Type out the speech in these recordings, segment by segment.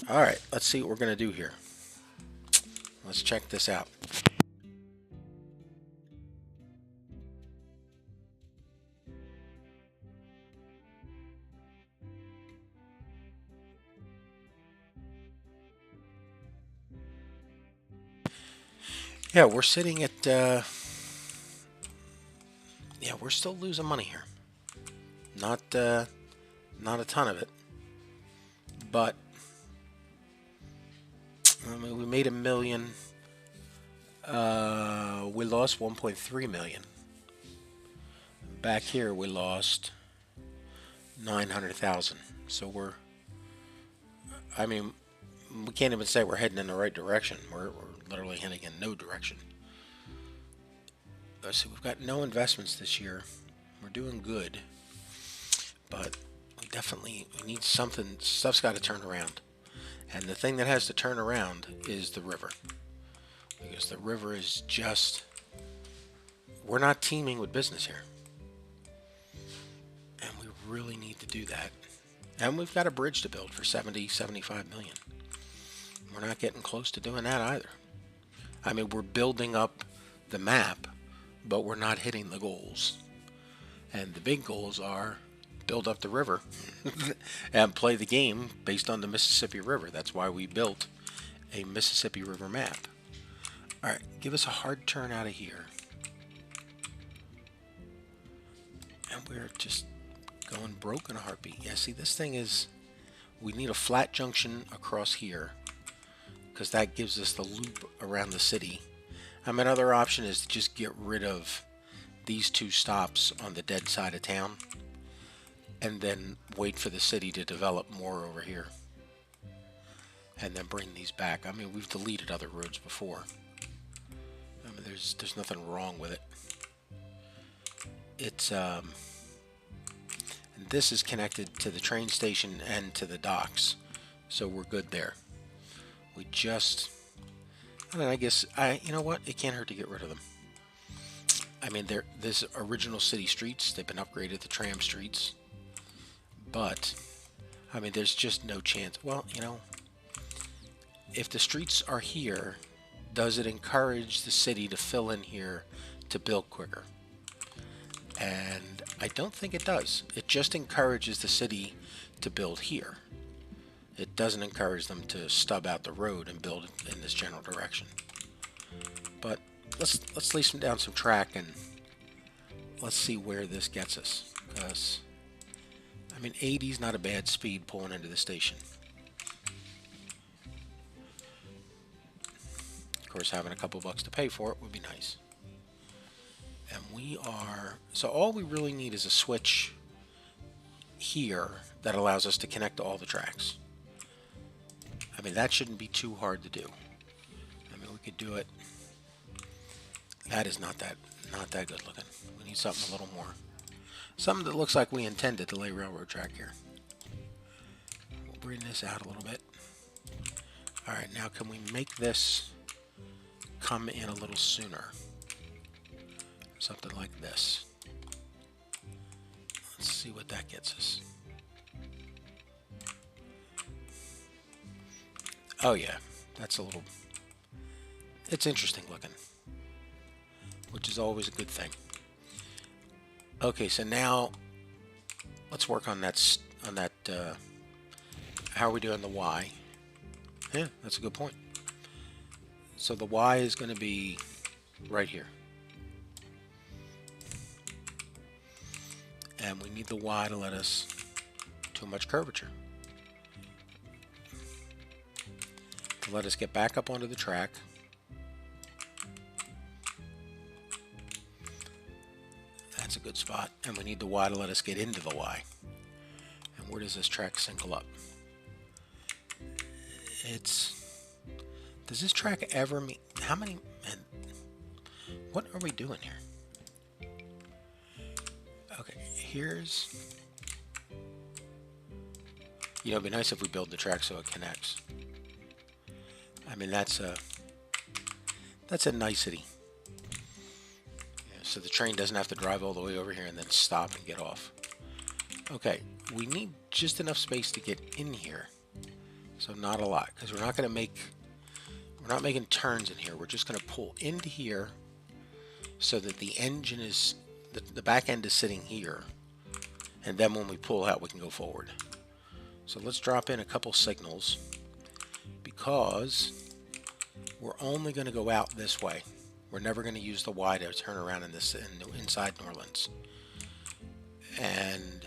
Alright, let's see what we're going to do here. Let's check this out. Yeah, we're sitting at, yeah, we're still losing money here. Not, not a ton of it, but I mean, we made $1 million. We lost 1.3 million. Back here, we lost 900,000. So I mean, we can't even say we're heading in the right direction. We're literally heading in no direction. So we've got no investments this year. We're doing good, but we need something. Stuff's got to turn around, and the thing that has to turn around is the river, because the river is just, we're not teaming with business here, and we really need to do that. And we've got a bridge to build for 75 million. We're not getting close to doing that either. I mean, we're building up the map, but we're not hitting the goals. And the big goals are build up the river and play the game based on the Mississippi River. That's why we built a Mississippi River map. All right, give us a hard turn out of here. And we're just going broke in a heartbeat. Yeah, see, this thing is, we need a flat junction across here, because that gives us the loop around the city. I mean, another option is to just get rid of these two stops on the dead side of town and then wait for the city to develop more over here and then bring these back. I mean, we've deleted other roads before. I mean, there's nothing wrong with it. It's and this is connected to the train station and to the docks, so we're good there. We just, I don't know, I guess, you know what? It can't hurt to get rid of them. I mean, this original city streets, they've been upgraded to tram streets. But, I mean, there's just no chance. Well, you know, if the streets are here, does it encourage the city to fill in here to build quicker? And I don't think it does. It just encourages the city to build here. It doesn't encourage them to stub out the road and build in this general direction. But let's lay down some track and let's see where this gets us. Because, I mean, 80 is not a bad speed pulling into the station. Of course, having a couple bucks to pay for it would be nice. And so all we really need is a switch here that allows us to connect to all the tracks. I mean, that shouldn't be too hard to do. I mean, we could do it. That is not that good looking. We need something a little more. Something that looks like we intended to lay railroad track here. We'll bring this out a little bit. Alright, now can we make this come in a little sooner? Something like this. Let's see what that gets us. Oh yeah, that's a little... It's interesting looking, which is always a good thing. Okay, so now let's work on that. How are we doing the Y? Yeah, that's a good point. So the Y is going to be right here. And we need the Y to let us too much curvature. To let us get back up onto the track. That's a good spot. And we need the Y to let us get into the Y. And where does this track single up? Does this track ever meet? How many? And what are we doing here? Okay, here's. You know, it'd be nice if we build the track so it connects. I mean, that's a nicety. Yeah, so the train doesn't have to drive all the way over here and then stop and get off. Okay, we need just enough space to get in here So not a lot, because we're not making turns in here. We're just going to pull into here so that the engine is, the back end is sitting here. And then when we pull out, we can go forward. So let's drop in a couple signals, because we're only going to go out this way. We're never going to use the Y to turn around inside New Orleans. And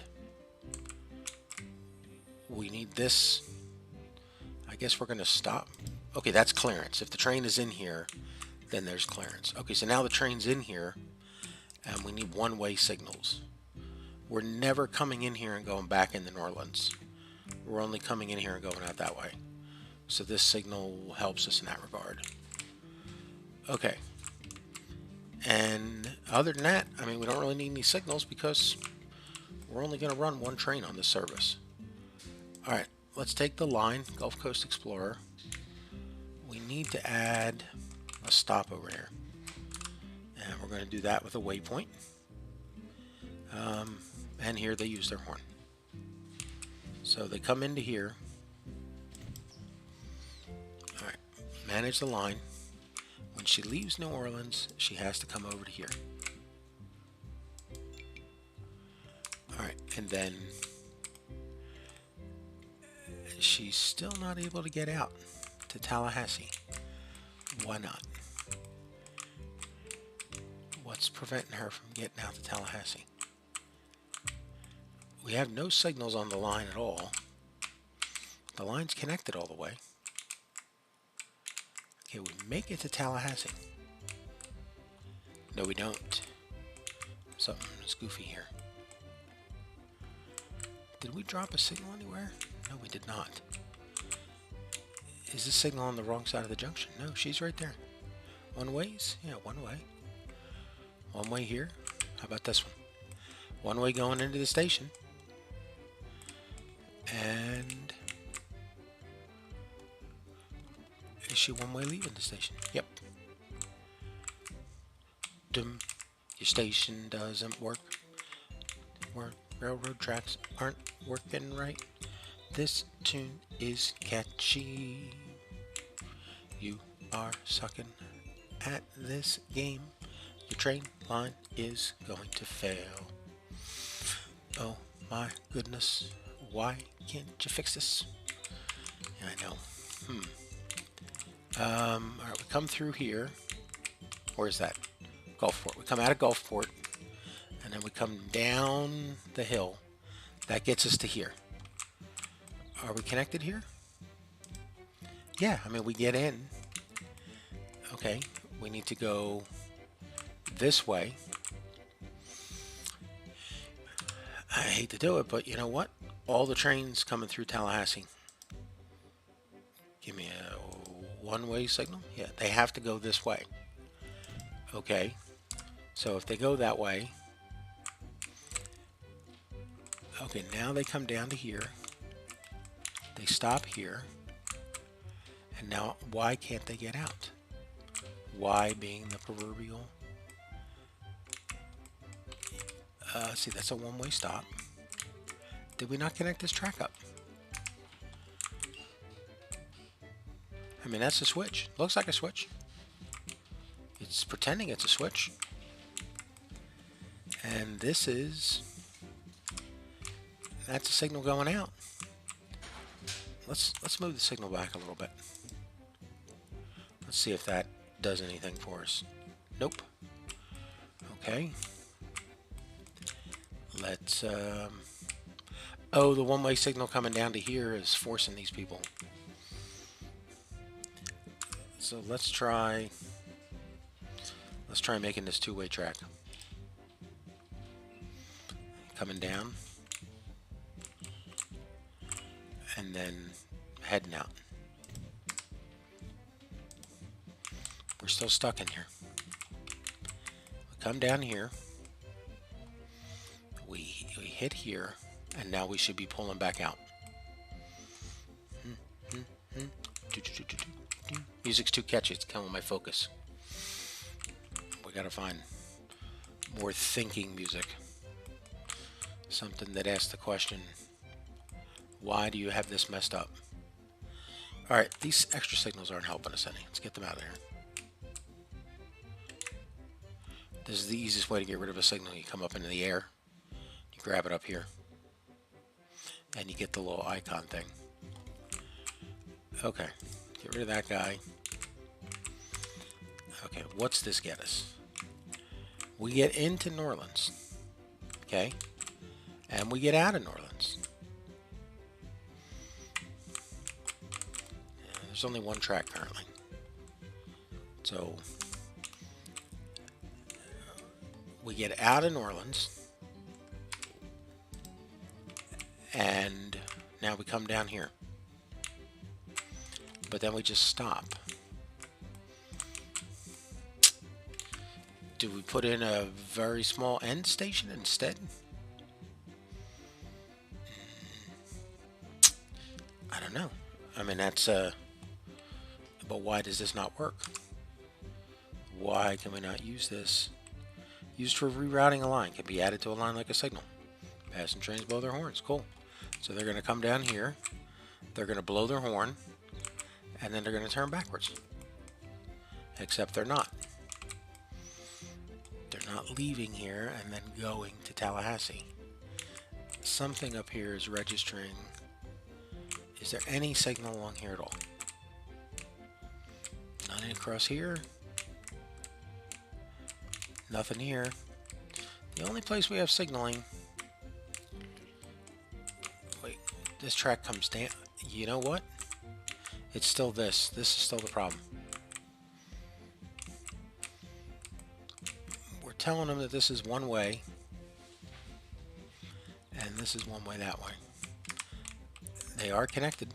we need this. I guess we're going to stop. Okay, that's clearance. If the train is in here, then there's clearance. Okay, so now the train's in here, and we need one-way signals. We're never coming in here and going back into New Orleans. We're only coming in here and going out that way. So this signal helps us in that regard. Okay. And other than that, I mean, we don't really need any signals because we're only going to run one train on this service. All right, let's take the line, Gulf Coast Explorer. We need to add a stop over here. And we're going to do that with a waypoint. And here they use their horn. So they come into here. All right, manage the line. When she leaves New Orleans, she has to come over to here. All right, and then she's still not able to get out to Tallahassee. Why not? What's preventing her from getting out to Tallahassee? We have no signals on the line at all. The line's connected all the way. Okay, we make it to Tallahassee. No, we don't. Something's goofy here. Did we drop a signal anywhere? No, we did not. Is this signal on the wrong side of the junction? No, she's right there. One ways? Yeah, one way. One way here. How about this one? One way going into the station. And is she one way leaving the station? Yep. Your station doesn't work. Railroad tracks aren't working right. This tune is catchy. You are sucking at this game. Your train line is going to fail. Oh my goodness. Why can't you fix this? Yeah, I know. Alright, we come through here. Where's that? Gulfport. We come out of Gulfport, and then we come down the hill. That gets us to here. Are we connected here? Yeah, I mean, we get in. Okay, we need to go this way. I hate to do it, but you know what? All the trains coming through Tallahassee. Give me a one-way signal? Yeah, they have to go this way. Okay, so if they go that way, okay, now they come down to here. They stop here. And now, why can't they get out? Why being the proverbial? See, that's a one-way stop. Did we not connect this track up? I mean, that's a switch. Looks like a switch. It's pretending it's a switch. And this is... that's a signal going out. Let's move the signal back a little bit. Let's see if that does anything for us. Nope. Okay. Let's... oh, the one-way signal coming down to here is forcing these people. So let's try making this two-way track. Coming down. And then heading out. We're still stuck in here. We come down here. We hit here. And now we should be pulling back out. Music's too catchy. It's killing my focus. We gotta find more thinking music. Something that asks the question, why do you have this messed up? Alright, these extra signals aren't helping us any. Let's get them out of here. This is the easiest way to get rid of a signal. You come up into the air, you grab it up here, and you get the little icon thing. Okay, get rid of that guy. Okay, what's this get us? We get into New Orleans, okay, and we get out of New Orleans. Yeah, there's only one track currently, so we get out of New Orleans, and now we come down here, but then we just stop. Do we put in a very small end station instead? I don't know. I mean, that's but why does this not work? Why can we not use this? Used for rerouting a line. Can be added to a line like a signal. Passing trains blow their horns. Cool. So they're going to come down here. They're going to blow their horn. And then they're going to turn backwards. Except they're not. They're not leaving here and then going to Tallahassee. Something up here is registering. Is there any signal along here at all? Nothing across here. Nothing here. The only place we have signaling... Wait, this track comes down. You know what? It's still this. This is still the problem. We're telling them that this is one way. And this is one way that way. They are connected.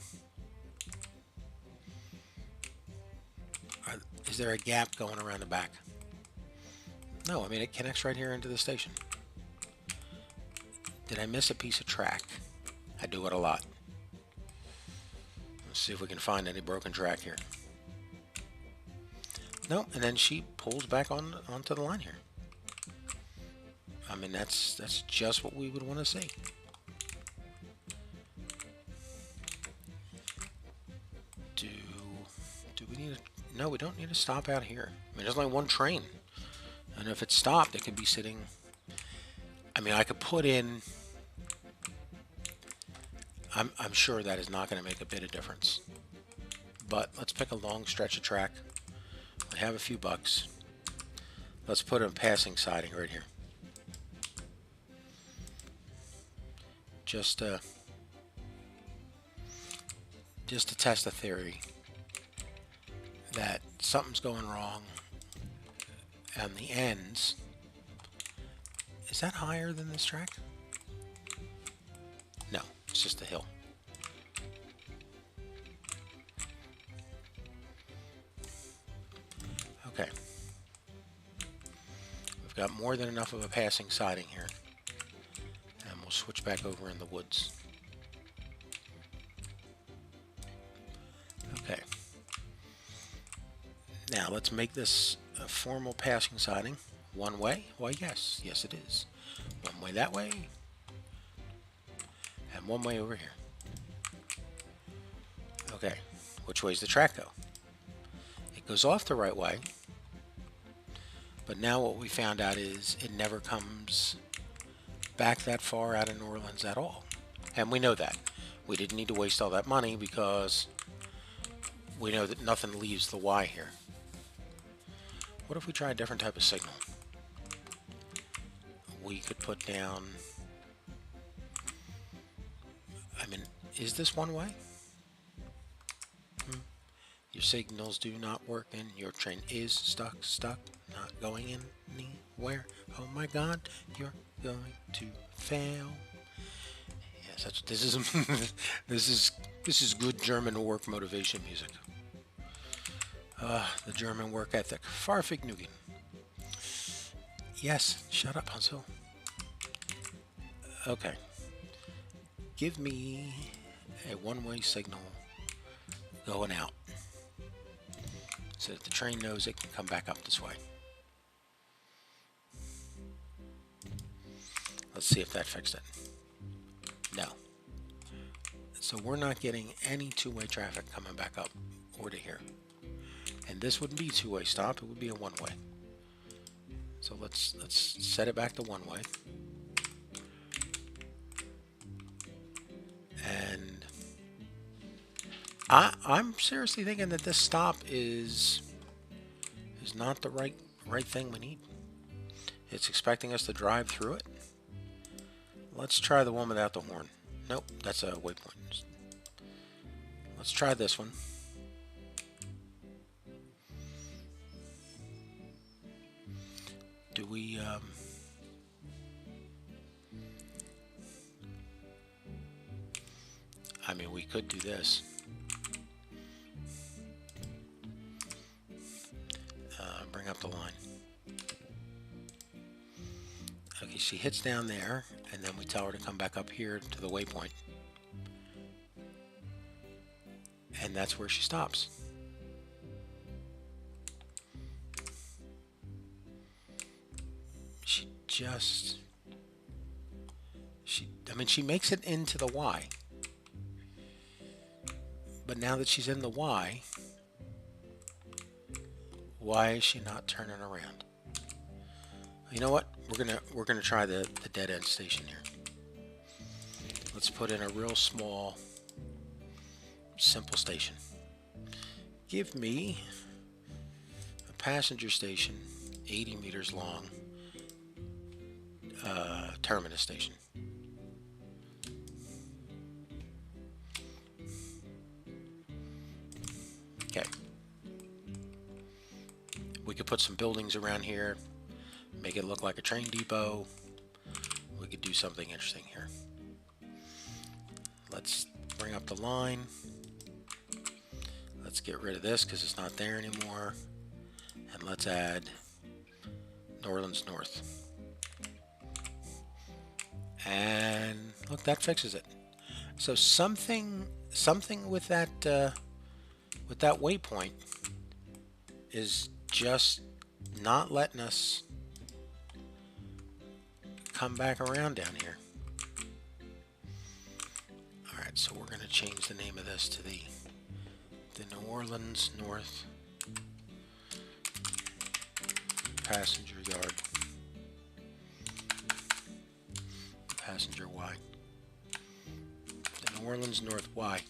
Is there a gap going around the back? No, I mean it connects right here into the station. Did I miss a piece of track? I do it a lot. Let's see if we can find any broken track here. No, and then she pulls back onto the line here. I mean that's just what we would want to see. Do we need to? No, we don't need to stop out here. I mean, there's only one train, and if it's stopped, it could be sitting. I mean, I could put in. I'm sure that is not going to make a bit of difference. But let's pick a long stretch of track. We have a few bucks. Let's put a passing siding right here. Just to test the theory that something's going wrong and the ends. Is that higher than this track? No, it's just a hill. Okay. We've got more than enough of a passing siding here. And we'll switch back over in the woods. Okay. Now let's make this a formal passing siding. One way? Why yes. Yes it is. One way that way. And one way over here. Okay. Which way's the track go? It goes off the right way. But now what we found out is it never comes back that far out of New Orleans at all. And we know that. We didn't need to waste all that money because we know that nothing leaves the Y here. What if we try a different type of signal? We could put down... I mean, is this one way? Your signals do not work and your train is stuck, not going anywhere. Oh my God, you're going to fail. Yes, that's, this is this is good German work motivation music. The German work ethic. Farfignugen. Yes, shut up, Hansel. Okay. Give me a one-way signal going out so that the train knows it can come back up this way. Let's see if that fixed it. No. So we're not getting any two-way traffic coming back up or to here. And this wouldn't be a two-way stop, it would be a one-way. So let's set it back to one-way. And I'm seriously thinking that this stop is not the right thing we need. It's expecting us to drive through it. Let's try the one without the horn. Nope, that's a waypoint. Let's try this one. Do we I mean, we could do this. Bring up the line. Okay, she hits down there, and then we tell her to come back up here to the waypoint. And that's where she stops. I mean, she makes it into the Y. But now that she's in the Y, why is she not turning around? You know what? We're gonna try the dead end station here. Let's put in a real small, simple station. Give me a passenger station, 80 meters long, terminus station. Okay. We could put some buildings around here, make it look like a train depot. We could do something interesting here. Let's bring up the line. Let's get rid of this because it's not there anymore. And let's add New Orleans North. And look, that fixes it. So something with that waypoint is just not letting us come back around down here. Alright, so we're going to change the name of this to the New Orleans North Passenger Yard. Passenger Y. The New Orleans North Y.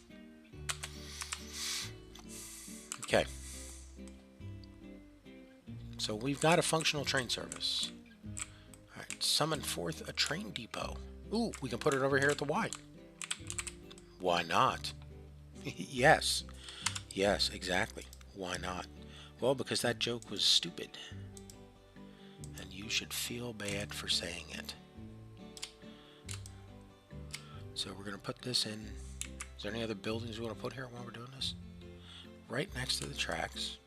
Okay. So we've got a functional train service. Alright, summon forth a train depot. Ooh, we can put it over here at the Y. Why not? Yes. Yes, exactly. Why not? Well, because that joke was stupid. And you should feel bad for saying it. So we're going to put this in. Is there any other buildings we want to put here while we're doing this? Right next to the tracks.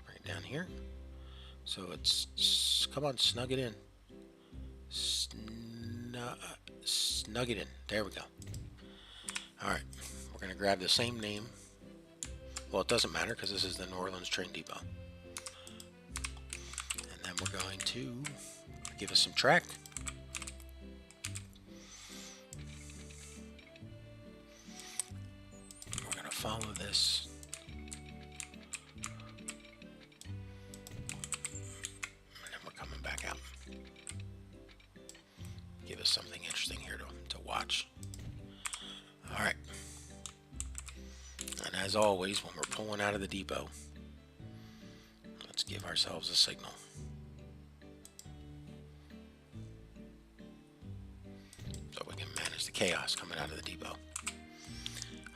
Right down here. So it's, come on, snug it in. Snug it in. There we go. Alright, we're going to grab the same name. Well, it doesn't matter because this is the New Orleans Train Depot. And then we're going to give us some track. We're going to follow this. And then we're coming back out. Give us something interesting here to watch. Alright. And as always, when we're pulling out of the depot, let's give ourselves a signal. So we can manage the chaos coming out of the depot.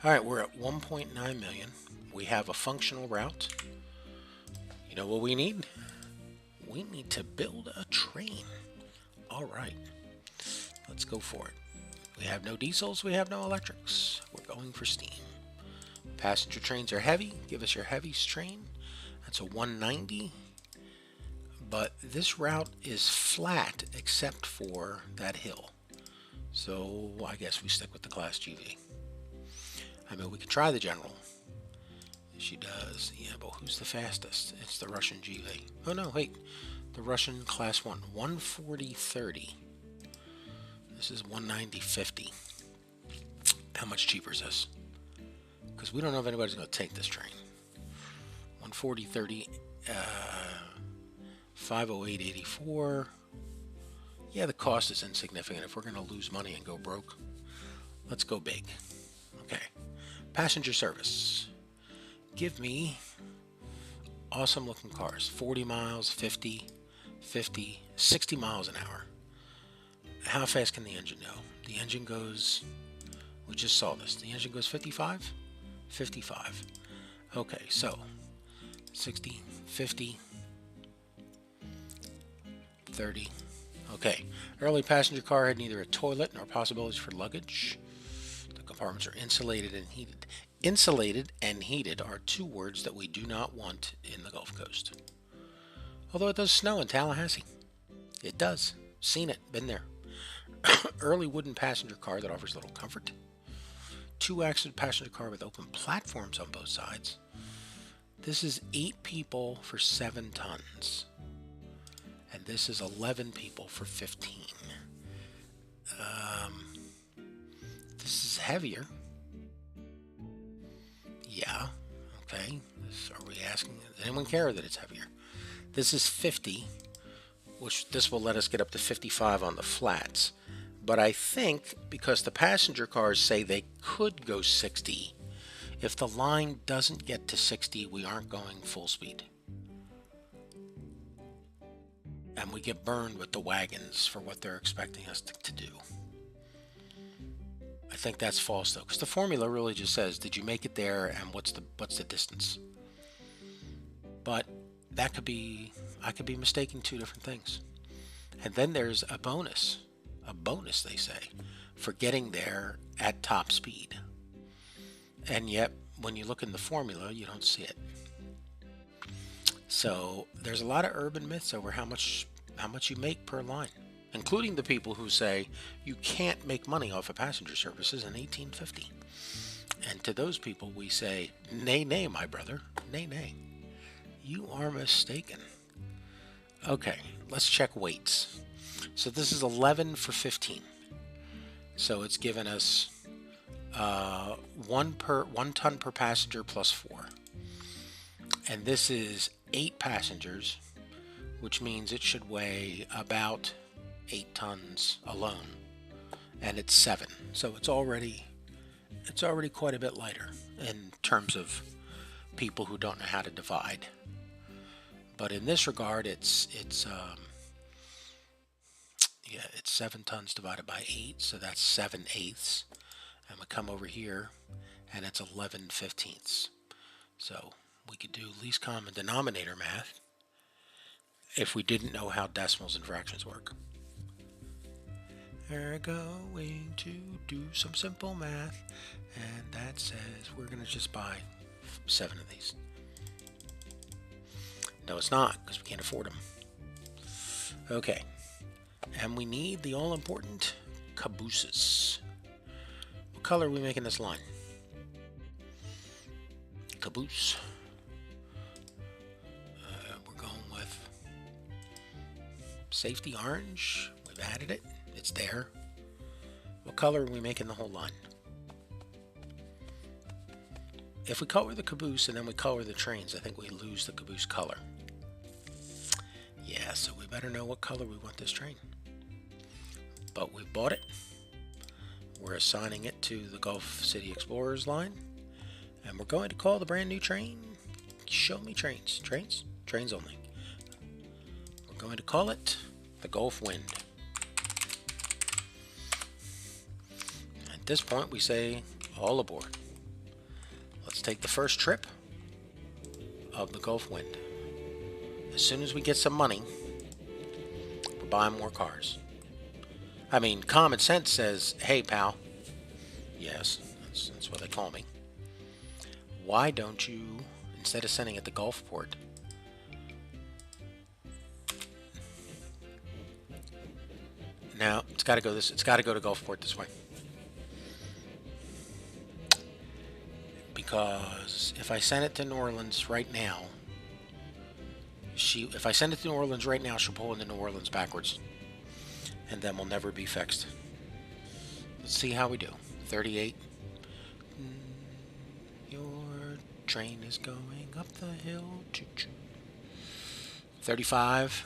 Alright, we're at 1.9 million. We have a functional route. You know what we need? We need to build a train. Alright. Let's go for it. We have no diesels, we have no electrics. We're going for steam. Passenger trains are heavy. Give us your heaviest train. That's a 190. But this route is flat except for that hill. So I guess we stick with the Class GV. I mean, we could try the General. She does. Yeah, but who's the fastest? It's the Russian GV. Oh no, wait. The Russian Class 1. 140.30. This This is 190.50. How much cheaper is this? Because we don't know if anybody's going to take this train. 140.30, 508.84. Yeah, the cost is insignificant. If we're going to lose money and go broke, let's go big. Okay. Passenger service. Give me awesome looking cars. 40 miles, 50, 50, 60 miles an hour. How fast can the engine go? The engine goes, we just saw this. The engine goes 55? 55. Okay, so 60, 50, 30. Okay. Early passenger car had neither a toilet nor possibilities for luggage. The compartments are insulated and heated. Insulated and heated are two words that we do not want in the Gulf Coast. Although it does snow in Tallahassee. It does. Seen it. Been there. Early wooden passenger car that offers little comfort. Two-axled passenger car with open platforms on both sides. This is 8 people for 7 tons. And this is 11 people for 15. This is heavier. Yeah. Okay. Are we asking? Does anyone care that it's heavier? This is 50, which this will let us get up to 55 on the flats. But I think because the passenger cars say they could go 60, if the line doesn't get to 60, we aren't going full speed. And we get burned with the wagons for what they're expecting us to do. I think that's false though, because the formula really just says, did you make it there and what's the distance? But that could be, I could be mistaking 2 different things. And then there's a bonus they say, for getting there at top speed. And yet, when you look in the formula, you don't see it. So there's a lot of urban myths over how much you make per line, including the people who say you can't make money off of passenger services in 1850. And to those people we say, nay, nay, my brother, nay, nay. You are mistaken. Okay, let's check weights. So this is 11 for 15. So it's given us 1 ton per passenger plus 4. And this is 8 passengers, which means it should weigh about 8 tons alone. And it's 7. So it's already quite a bit lighter in terms of people who don't know how to divide. But in this regard, it's 7 tons divided by 8, so that's 7/8. And we come over here, and it's 11/15. So we could do least common denominator math if we didn't know how decimals and fractions work. We're going to do some simple math, and that says we're going to just buy 7 of these. No, it's not, because we can't afford them. Okay, and we need the all-important cabooses. What color are we making this line? Caboose. We're going with safety orange. We've added it. It's there. What color are we making the whole line? If we color the caboose and then we color the trains, I think we lose the caboose color. Yeah, so we better know what color we want this train. But we've bought it. We're assigning it to the Gulf City Explorers line. And we're going to call the brand new train, Show Me Trains. Trains? Trains only. We're going to call it the Gulf Wind. At this point we say, all aboard. Let's take the first trip of the Gulf Wind. As soon as we get some money, we're buying more cars. I mean, common sense says, hey, pal. Yes, that's what they call me. Why don't you, instead of sending it to Gulfport, now it's got to go this. It's got to go to Gulfport this way. Because if I send it to New Orleans right now, if I send it to New Orleans right now, she'll pull into New Orleans backwards, and then we'll never be fixed. Let's see how we do. 38. Your train is going up the hill. Choo-choo. 35.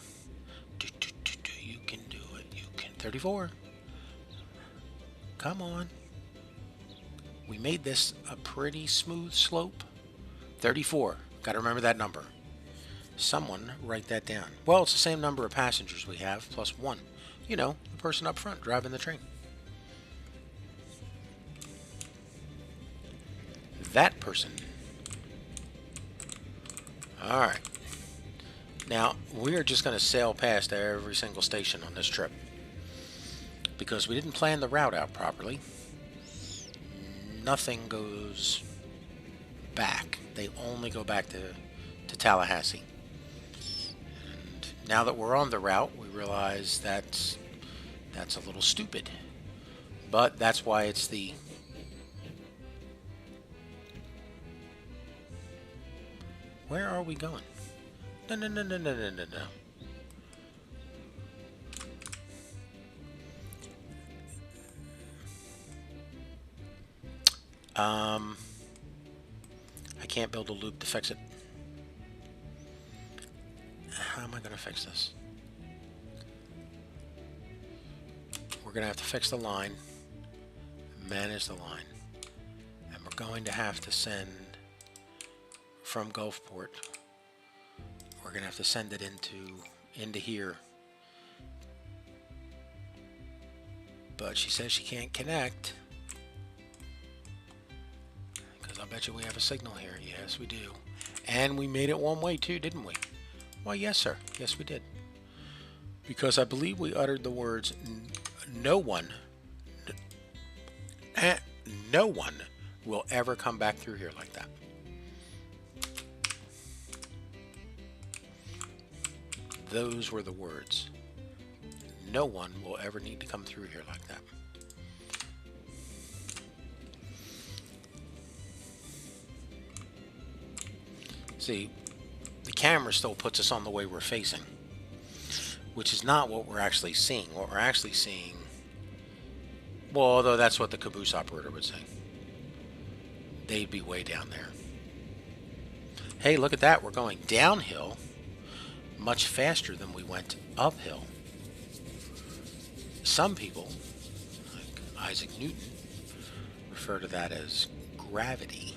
You can do it. You can. 34. Come on. We made this a pretty smooth slope. 34. Got to remember that number. Someone write that down. Well, it's the same number of passengers we have, plus one. You know, the person up front driving the train. That person. Alright. Now, we're just going to sail past every single station on this trip. Because we didn't plan the route out properly. Nothing goes back. They only go back to Tallahassee. And now that we're on the route, we realize that's a little stupid. But that's why it's the... Where are we going? No. I can't build a loop to fix it. How am I going to fix this? We're going to have to fix the line, manage the line, and we're going to have to send from Gulfport. We're going to have to send it into here. But she says she can't connect. Because I bet you we have a signal here. Yes, we do. And we made it one way too, didn't we? Well, yes, sir. Yes, we did. Because I believe we uttered the words, no one will ever come back through here like that. Those were the words. No one will ever need to come through here like that. See, the camera still puts us on the way we're facing, which is not what we're actually seeing. What we're actually seeing, well, although that's what the caboose operator would say. They'd be way down there. Hey, look at that. We're going downhill much faster than we went uphill. Some people, like Isaac Newton, refer to that as gravity.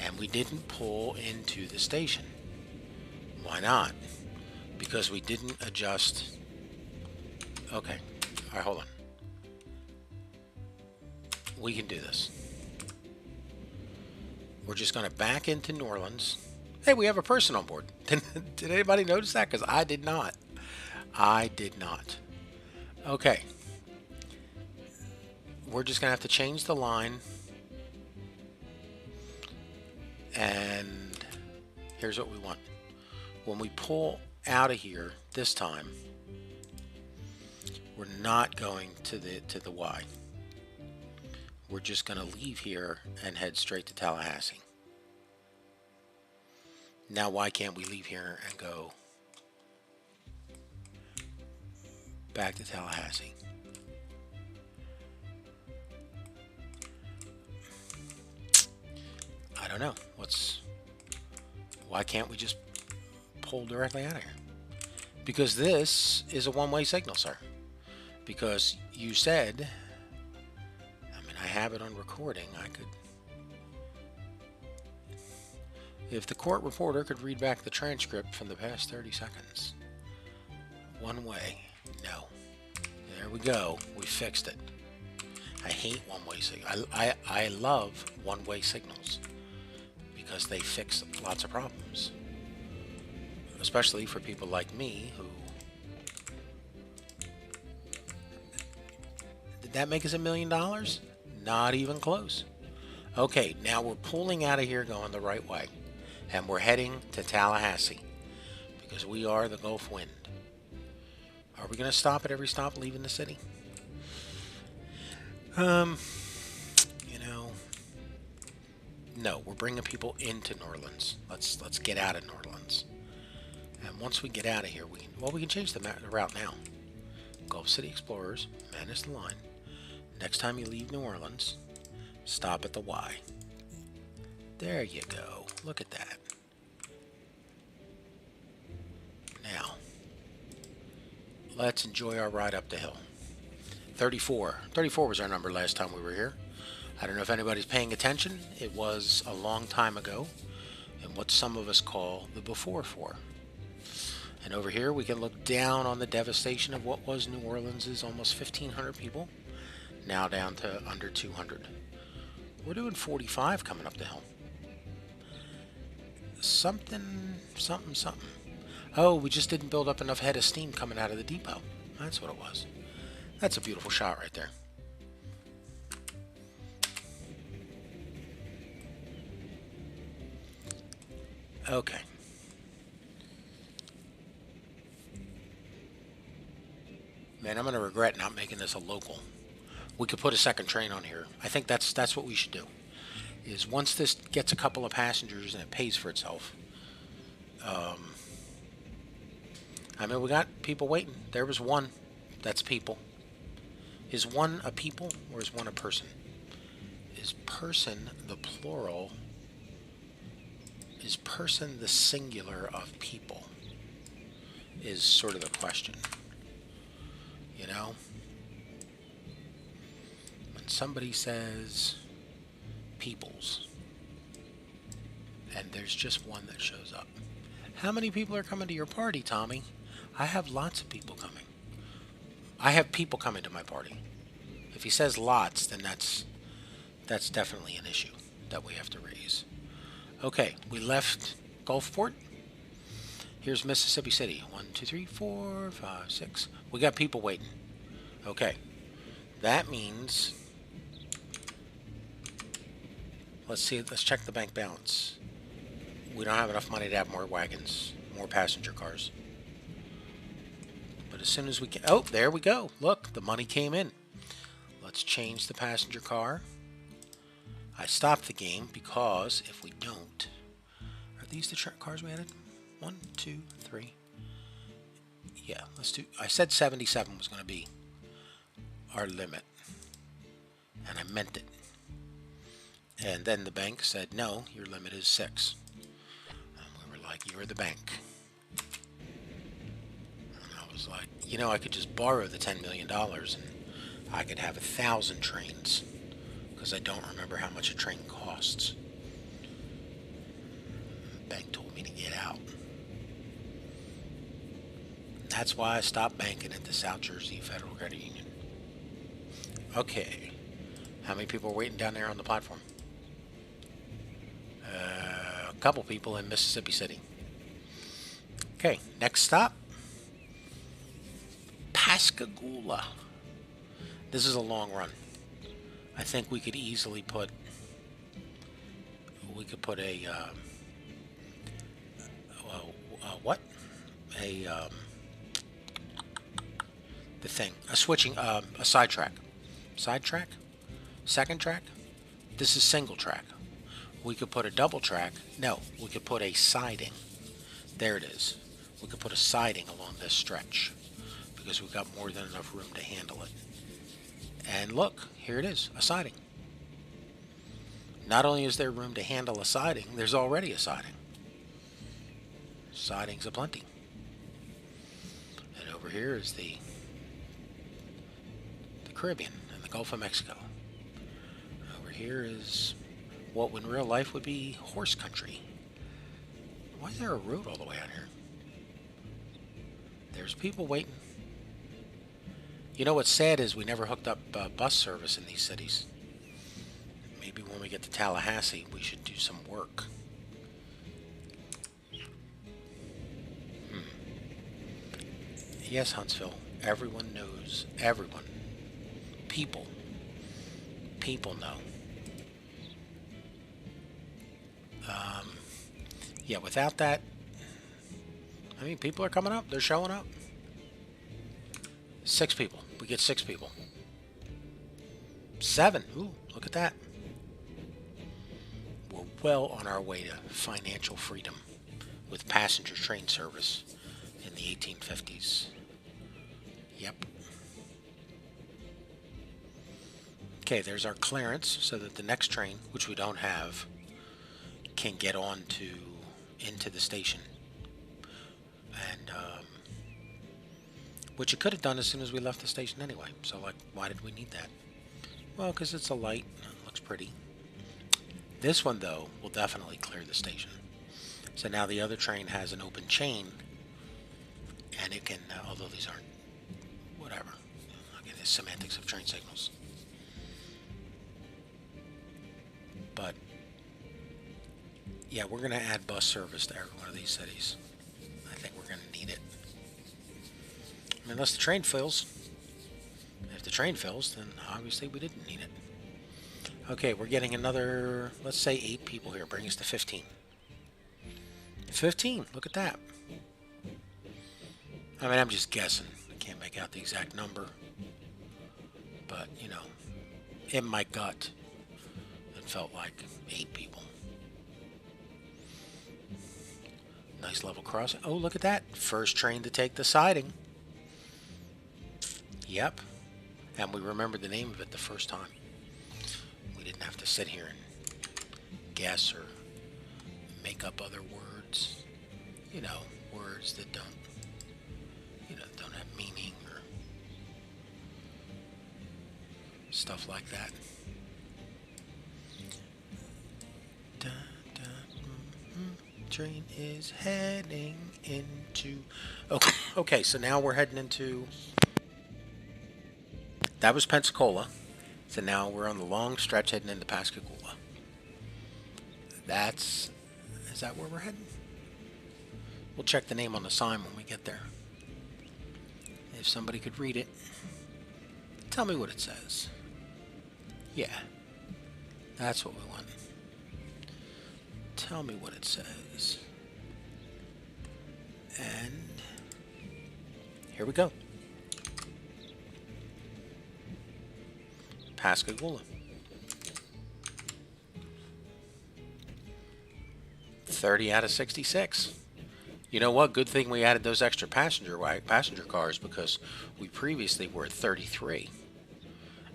And we didn't pull into the station. Why not? Because we didn't adjust. Okay. All right, hold on. We can do this. We're just going to back into New Orleans. Hey, we have a person on board. Did anybody notice that? Because I did not. I did not. Okay. We're just going to have to change the line. And here's what we want. When we pull out of here this time, we're not going to the Y. We're just going to leave here and head straight to Tallahassee. Now, why can't we leave here and go back to Tallahassee? I don't know. Why can't we just pull directly out of here? Because this is a one-way signal, sir. Because you said, I mean, I have it on recording. I could, if the court reporter could read back the transcript from the past 30 seconds. One way. No. There we go. We fixed it. I hate one-way signals. I love one-way signals because they fix lots of problems. Especially for people like me who... Did that make us $1 million? Not even close. Okay, now we're pulling out of here going the right way. And we're heading to Tallahassee. Because we are the Gulf Wind. Are we going to stop at every stop leaving the city? You know... No, we're bringing people into New Orleans. Let's get out of New Orleans. And once we get out of here, we can change the route now. Gulf City Explorers, manage the line. Next time you leave New Orleans, stop at the Y. There you go. Look at that. Now, let's enjoy our ride up the hill. 34. 34 was our number last time we were here. I don't know if anybody's paying attention. It was a long time ago in what some of us call the before four. And over here we can look down on the devastation of what was New Orleans' almost 1,500 people, now down to under 200. We're doing 45 coming up the hill. Something. Oh, we just didn't build up enough head of steam coming out of the depot. That's what it was. That's a beautiful shot right there. Okay. Man, I'm going to regret not making this a local. We could put a second train on here. I think that's what we should do. Is once this gets a couple of passengers and it pays for itself. I mean, we got people waiting. There was one. That's people. Is one a people or is one a person? Is person the plural? Is person the singular of people? Is sort of the question. You know? When somebody says peoples, and there's just one that shows up. How many people are coming to your party, Tommy? I have lots of people coming. I have people coming to my party. If he says lots, then that's definitely an issue that we have to raise. Okay, we left Gulfport. Here's Mississippi City. 1, 2, 3, 4, 5, 6. We got people waiting. Okay. That means... Let's see. Let's check the bank balance. We don't have enough money to have more wagons, more passenger cars. But as soon as we can... Oh, there we go. Look, the money came in. Let's change the passenger car. I stopped the game because if we don't... Are these the cars we added? 1, 2, 3. Yeah, let's do... I said 77 was going to be our limit. And I meant it. And then the bank said, no, your limit is 6. And we were like, you're the bank. And I was like, you know, I could just borrow the $10 million and I could have 1,000 trains. Because I don't remember how much a train costs. The bank told me to get out. That's why I stopped banking at the South Jersey Federal Credit Union. Okay. How many people are waiting down there on the platform? A couple people in Mississippi City. Okay, next stop. Pascagoula. This is a long run. I think we could easily put... We could put a... what? The thing. A switching... a sidetrack. Sidetrack? Second track? This is single track. We could put a double track. No, we could put a siding. There it is. We could put a siding along this stretch because we've got more than enough room to handle it. And look, here it is, a siding. Not only is there room to handle a siding, there's already a siding. Sidings aplenty. And over here is the Caribbean and the Gulf of Mexico. Over here is what in real life would be horse country. Why is there a road all the way out here? There's people waiting. You know what's sad is we never hooked up bus service in these cities. Maybe when we get to Tallahassee, we should do some work. Yes, Huntsville. Everyone knows. Everyone. People know. Yeah, without that, I mean, people are coming up. They're showing up. 6 people. We get 6 people. 7. Ooh, look at that. We're well on our way to financial freedom with passenger train service in the 1850s. Yep. Okay, there's our clearance so that the next train, which we don't have, can get on to into the station. And which it could have done as soon as we left the station anyway. So like, why did we need that? Well, because it's a light and it looks pretty. This one though will definitely clear the station. So now the other train has an open chain, and it can, although these aren't, whatever. Again, the semantics of train signals. But yeah, we're going to add bus service to every one of these cities. I think we're going to need it. I mean, unless the train fills. If the train fills, then obviously we didn't need it. Okay, we're getting another, let's say 8 people here. Bring us to 15. 15, look at that. I mean, I'm just guessing. I can't make out the exact number. But, you know, in my gut, it felt like 8 people. Nice level crossing. Oh, look at that. First train to take the siding. Yep. And we remembered the name of it the first time. We didn't have to sit here and guess or make up other words. You know, words that don't, you know, don't have meaning or stuff like that. Train is heading into... Okay, so now we're heading into... That was Pensacola. So now we're on the long stretch heading into Pascagoula. That's... Is that where we're heading? We'll check the name on the sign when we get there. If somebody could read it. Tell me what it says. Yeah. That's what we want. Tell me what it says. And here we go. Pascagoula. 30 out of 66. You know what? Good thing we added those extra passenger cars, because we previously were at 33.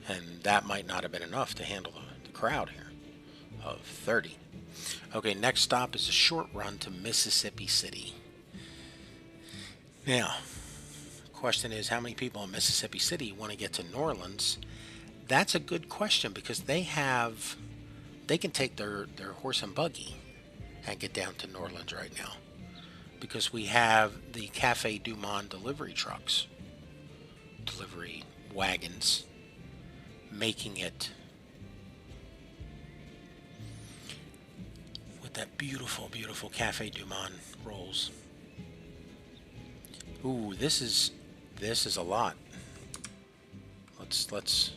And that might not have been enough to handle the crowd here of 30. Okay, next stop is a short run to Mississippi City. Now, the question is, how many people in Mississippi City want to get to New Orleans? That's a good question, because they can take their horse and buggy and get down to New Orleans right now. Because we have the Cafe Du Monde delivery trucks, delivery wagons, making it with that beautiful, beautiful Cafe Du Monde rolls. Ooh, this is a lot. Let's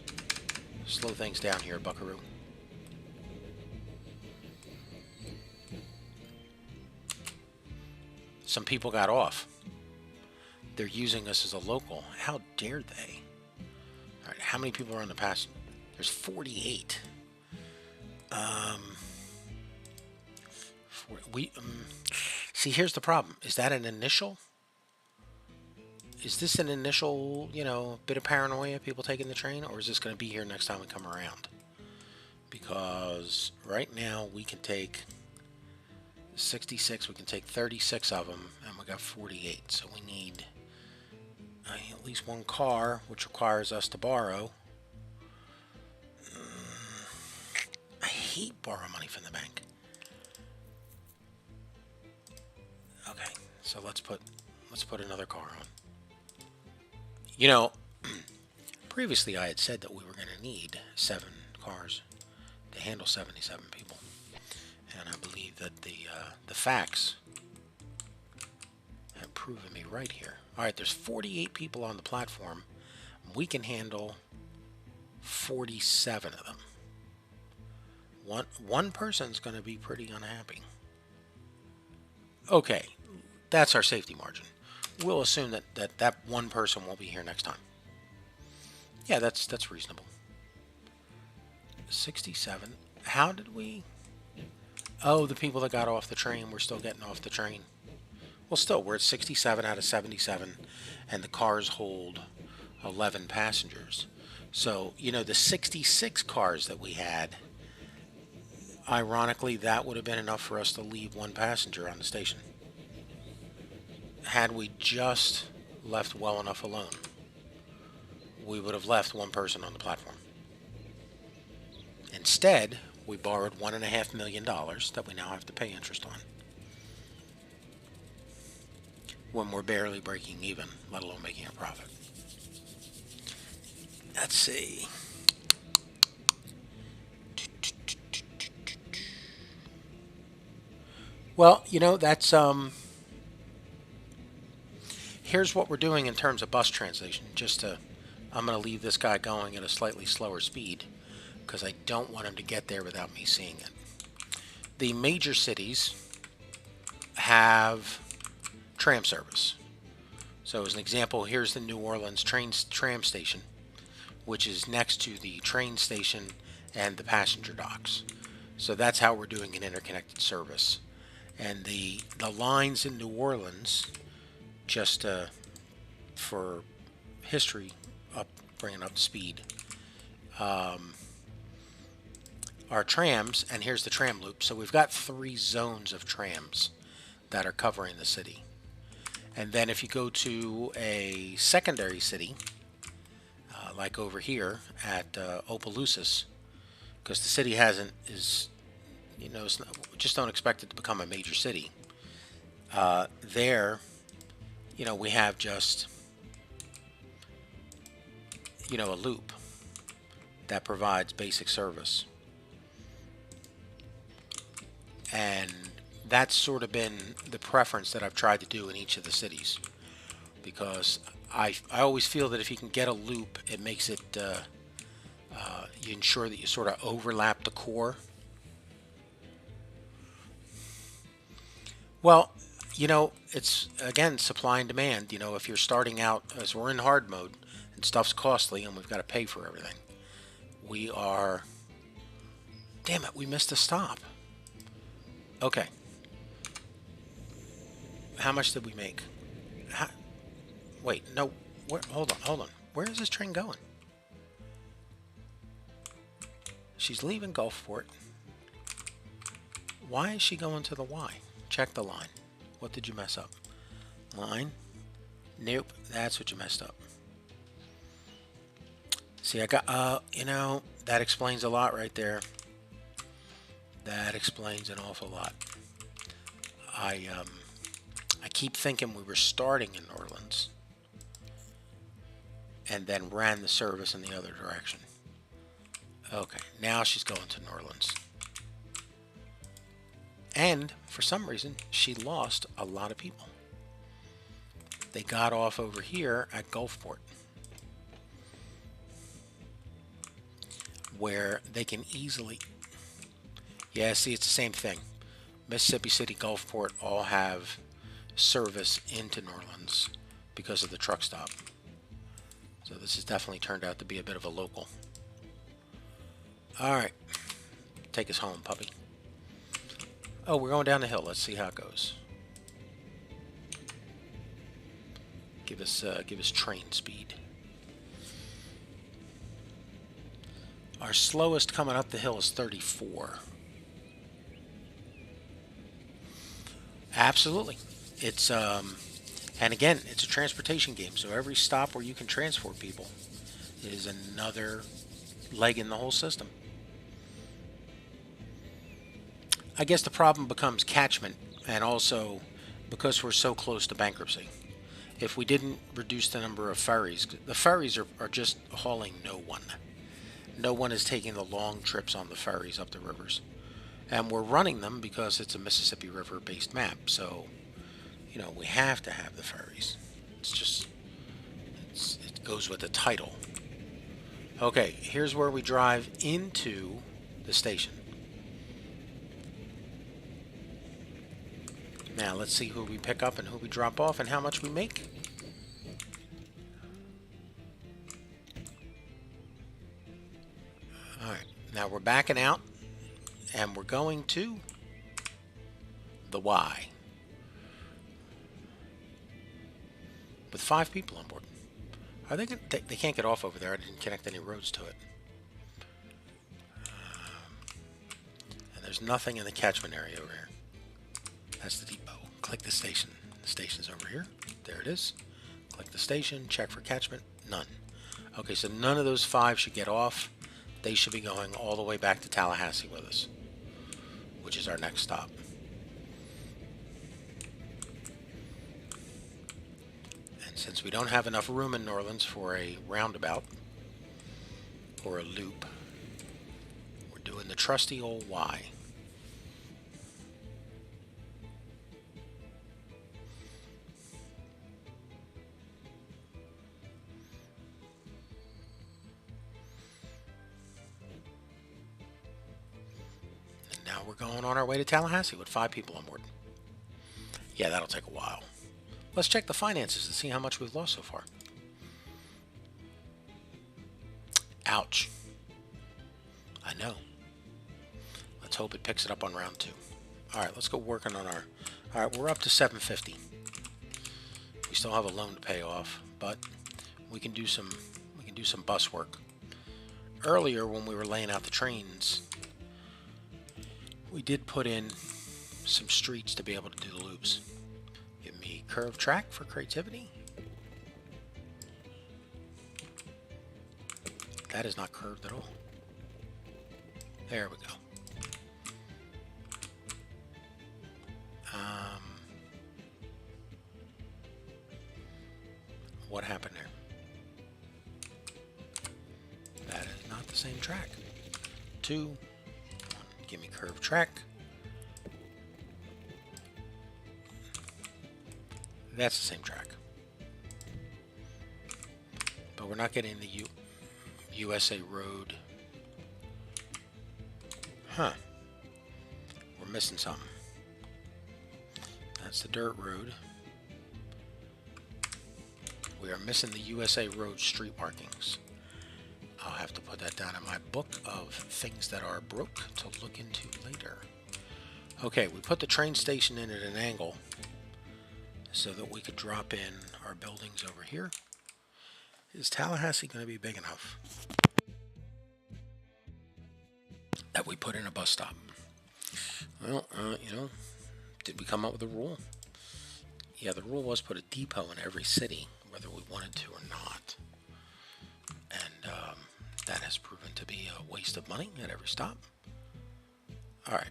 slow things down here, Buckaroo. Some people got off. They're using us as a local. How dare they? All right, how many people are on the pass? There's 48. See, here's the problem. Is that an initial? Is this an initial, you know, bit of paranoia, people taking the train, or is this going to be here next time we come around? Because right now we can take 66, we can take 36 of them, and we got 48. So we need at least one car, which requires us to borrow. I hate borrow money from the bank. Okay, so let's put another car on. You know, previously I had said that we were going to need 7 cars to handle 77 people. And I believe that the facts have proven me right here. All right, there's 48 people on the platform. We can handle 47 of them. One person's going to be pretty unhappy. Okay, that's our safety margin. We'll assume that one person won't be here next time. Yeah, that's reasonable. 67. How did we... Oh, the people that got off the train were still getting off the train. Well, still, we're at 67 out of 77, and the cars hold 11 passengers. So, you know, the 66 cars that we had, ironically, that would have been enough for us to leave one passenger on the station. Had we just left well enough alone, we would have left one person on the platform. Instead, we borrowed $1.5 million that we now have to pay interest on when we're barely breaking even, let alone making a profit. Let's see. Well, you know, that's here's what we're doing in terms of bus translation. I'm going to leave this guy going at a slightly slower speed because I don't want him to get there without me seeing it. The major cities have tram service. So as an example, here's the New Orleans tram station, which is next to the train station and the passenger docks. So that's how we're doing an interconnected service. And the lines in New Orleans, just for history, bringing up speed, are trams, and here's the Tram Loop. So we've got 3 zones of trams that are covering the city. And then if you go to a secondary city, like over here at Opelousas, because the city just don't expect it to become a major city. There, we have just, a loop that provides basic service. And that's sort of been the preference that I've tried to do in each of the cities. Because I always feel that if you can get a loop, it makes it, you ensure that you sort of overlap the core. Well, it's, again, supply and demand. If you're starting out, as we're in hard mode, and stuff's costly, and we've got to pay for everything. Damn it, we missed a stop. Okay. How much did we make? Wait, no. Hold on. Where is this train going? She's leaving Gulfport. Why is she going to the Y? Check the line. What did you mess up? Line? Nope, that's what you messed up. See, I got, that explains a lot right there. That explains an awful lot. I keep thinking we were starting in New Orleans and then ran the service in the other direction. Okay, now she's going to New Orleans. And for some reason, she lost a lot of people. They got off over here at Gulfport, where they can easily... Yeah, see, it's the same thing. Mississippi City, Gulfport all have service into New Orleans because of the truck stop. So this has definitely turned out to be a bit of a local. All right. Take us home, puppy. Oh, we're going down the hill. Let's see how it goes. Give us train speed. Our slowest coming up the hill is 34. Absolutely. It's and again, it's a transportation game, so every stop where you can transport people is another leg in the whole system. I guess the problem becomes catchment, and also because we're so close to bankruptcy. If we didn't reduce the number of ferries, the ferries are just hauling no one. No one is taking the long trips on the ferries up the rivers. And we're running them because it's a Mississippi River based map, so we have to have the ferries. It goes with the title. Okay, here's where we drive into the station. Now let's see who we pick up and who we drop off and how much we make. Alright, now we're backing out and we're going to the Y. With 5 people on board. Are they, they can't get off over there. I didn't connect any roads to it. And there's nothing in the catchment area over here. That's the depot. Click the station. The station's over here. There it is. Click the station. Check for catchment. None. Okay, so none of those 5 should get off. They should be going all the way back to Tallahassee with us, which is our next stop. And since we don't have enough room in New Orleans for a roundabout or a loop, we're doing the trusty old Y. Now we're going on our way to Tallahassee with 5 people on board. Yeah, that'll take a while. Let's check the finances to see how much we've lost so far. Ouch. I know. Let's hope it picks it up on round 2. Alright, let's go working on our... Alright, we're up to $750. We still have a loan to pay off, but we can do some bus work. Earlier when we were laying out the trains, we did put in some streets to be able to do the loops. Give me curved track for creativity. That is not curved at all. There we go. What happened there? That is not the same track. 2, 1, give me curved track. That's the same track. But we're not getting the USA Road. Huh. We're missing something. That's the dirt road. We are missing the USA Road street markings. I'll have to put that down in my book of things that are broke to look into later. Okay, we put the train station in at an angle so that we could drop in our buildings over here. Is Tallahassee going to be big enough that we put in a bus stop? Well, you know, did we come up with a rule? Yeah, the rule was put a depot in every city, whether we wanted to or not. And that has proven to be a waste of money at every stop. Alright.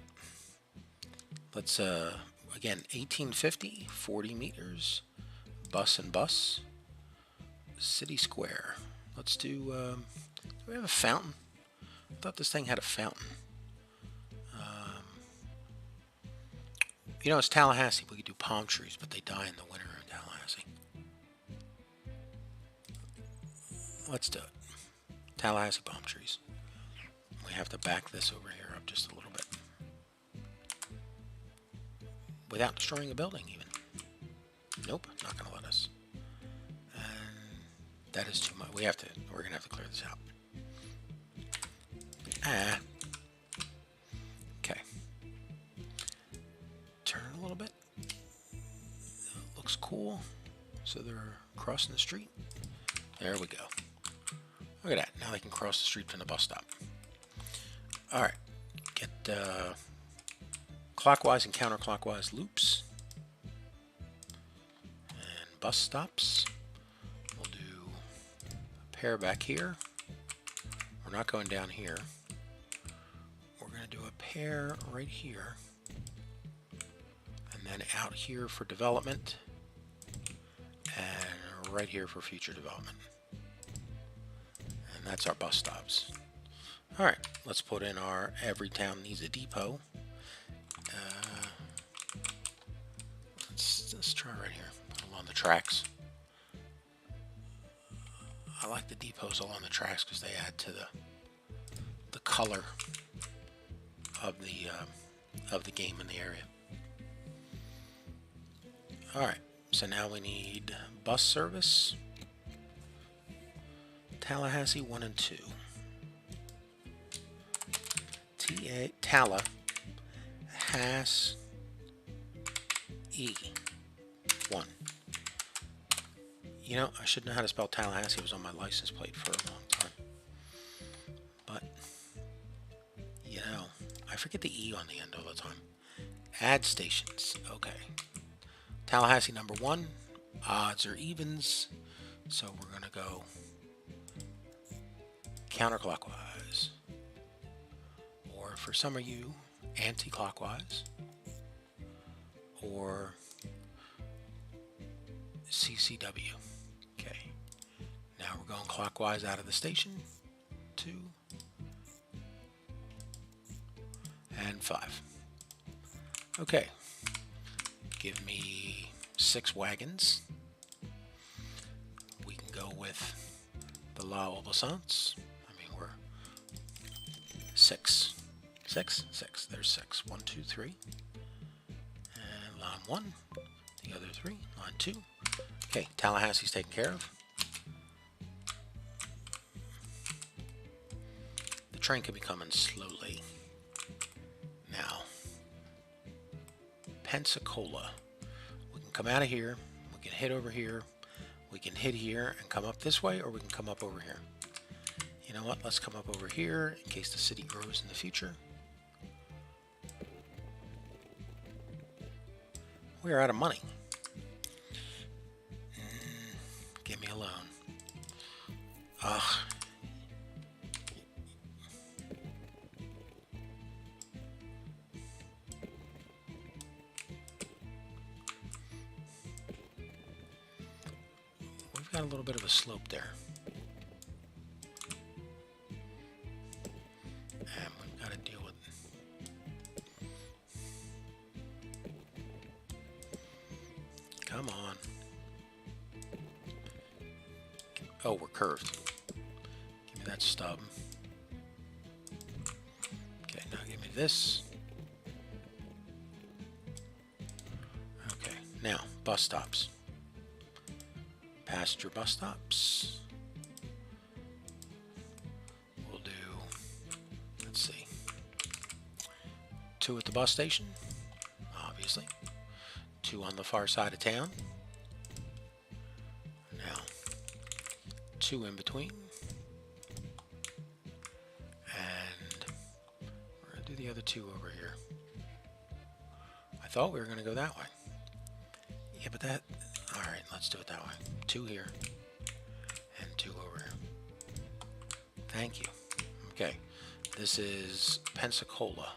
Let's, again, 1850, 40 meters, bus and bus, city square. Let's do we have a fountain? I thought this thing had a fountain. You know, it's Tallahassee. We could do palm trees, but they die in the winter in Tallahassee. Let's do it. Tallahassee palm trees. We have to back this over here up just a little bit. Without destroying a building, even. Nope, not going to let us. And that is too much. We're going to have to clear this out. Okay. Turn a little bit. Looks cool. So they're crossing the street. There we go. Look at that. Now they can cross the street from the bus stop. Alright. Get clockwise and counterclockwise loops. And bus stops. We'll do a pair back here. We're not going down here. We're going to do a pair right here. And then out here for development. And right here for future development. And that's our bus stops. Alright, let's put in our every town needs a depot. Let's try right here, along the tracks. I like the depots along the tracks because they add to the color of the game in the area. Alright, so now we need bus service. Tallahassee 1 and 2. Talla has E 1. You know, I should know how to spell Tallahassee. It was on my license plate for a long time. But, you know, I forget the E on the end all the time. Add stations. Okay. Tallahassee number 1. Odds or evens. So we're going to go counterclockwise. Or for some of you, anti-clockwise. Or CCW. Okay. Now we're going clockwise out of the station. 2 and 5. Okay. Give me 6 wagons. We can go with the La Obéissance. I mean, we're 6. 6? 6. There's 6. 1, 2, 3. And line 1. The other 3. Line 2. Okay, Tallahassee's taken care of. The train could be coming slowly. Now, Pensacola. We can come out of here. We can hit over here. We can hit here and come up this way, or we can come up over here. You know what? Let's come up over here in case the city grows in the future. We are out of money. Get me alone. Ugh. We've got a little bit of a slope there. And we've got to deal with it. Come on. Oh, we're curved. Give me that stub. Okay, now give me this. Okay, now, bus stops. Passenger bus stops. We'll do, let's see, 2 at the bus station, obviously. 2 on the far side of town. Now, 2 in between. And we're going to do the other 2 over here. I thought we were going to go that way. Yeah, but that... Alright, let's do it that way. 2 here. And 2 over here. Thank you. Okay. This is Pensacola.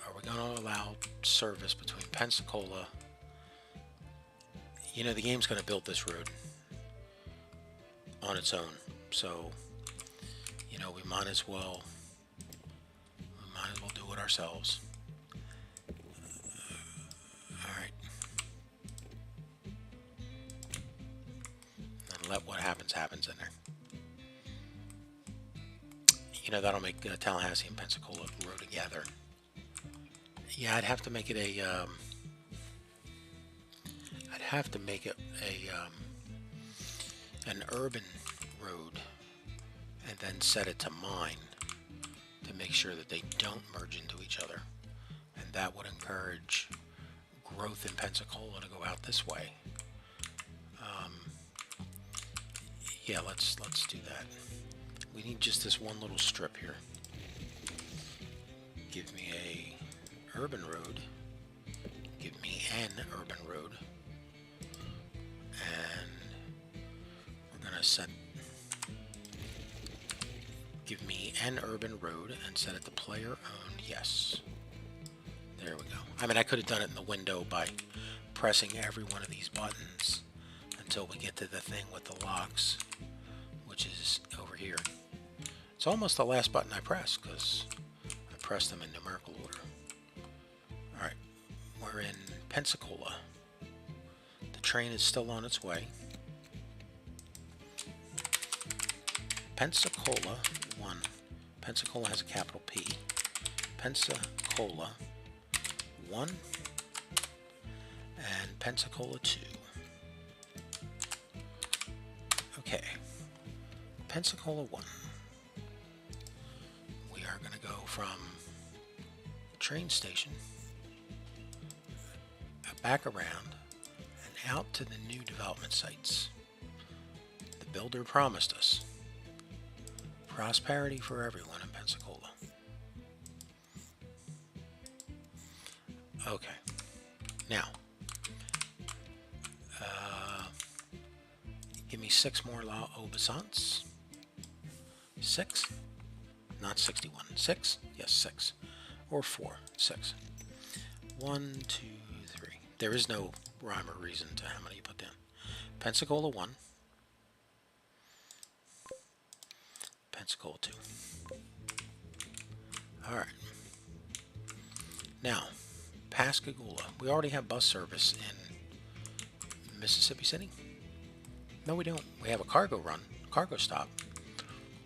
Are we going to allow service between Pensacola... You know, the game's going to build this road on its own. So, you know, we might as well do it ourselves. Alright. And let what happens in there. You know, that'll make Tallahassee and Pensacola grow together. Yeah, I'd have to make it an urban road and then set it to mine to make sure that they don't merge into each other, and that would encourage growth in Pensacola to go out this way. Yeah, let's do that. We need just this one little strip here. Give me a urban road. Give me an urban road. And we're gonna set, give me an urban road and set it to player owned. Yes. There we go. I mean, I could have done it in the window by pressing every one of these buttons until we get to the thing with the locks, which is over here. It's almost the last button I press because I pressed them in numerical order. Alright, we're in Pensacola. The train is still on its way. Pensacola 1. Pensacola has a capital P. Pensacola 1 and Pensacola 2. Okay, Pensacola 1. We are going to go from the train station back around and out to the new development sites. The builder promised us prosperity for everyone in Pensacola. Okay. Now, give me 6 more La Obeisance. 6? Not 61. 6? Yes, 6. Or 4. 6. 1, 2, 3. There is no rhyme or reason to how many you put down. Pensacola 1. Pensacola 2. Alright. Now, Pascagoula. We already have bus service in Mississippi City. No, we don't. We have a cargo stop.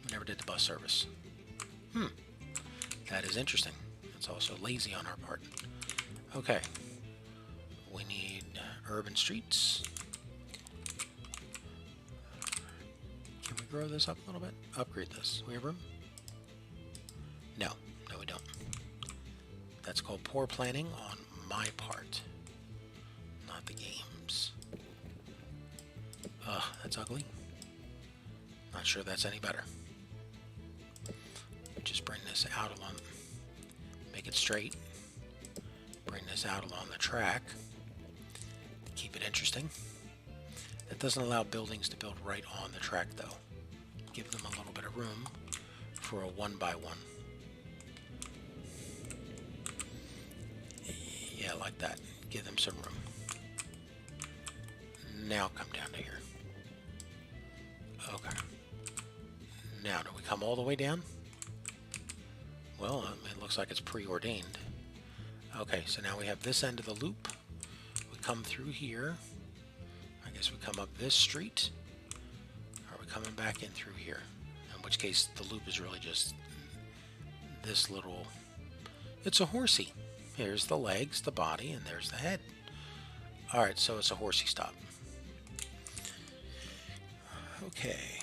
We never did the bus service. That is interesting. It's also lazy on our part. Okay. We need urban streets. Can we grow this up a little bit? Upgrade this. We have room? No. No, we don't. That's called poor planning on my part. Not the game's. Ugh, that's ugly. Not sure that's any better. Just bring this out along, make it straight. Bring this out along the track. Keep it interesting. That doesn't allow buildings to build right on the track though. Give them a little bit of room for a 1x1. Yeah, like that. Give them some room. Now come down to here. Okay. Now, do we come all the way down? Well, it looks like it's preordained. Okay, so now we have this end of the loop. We come through here. I guess we come up this street. Or are we coming back in through here? In which case, the loop is really just this little... It's a horsey. Here's the legs, the body, and there's the head. Alright, so it's a horsey stop. Okay.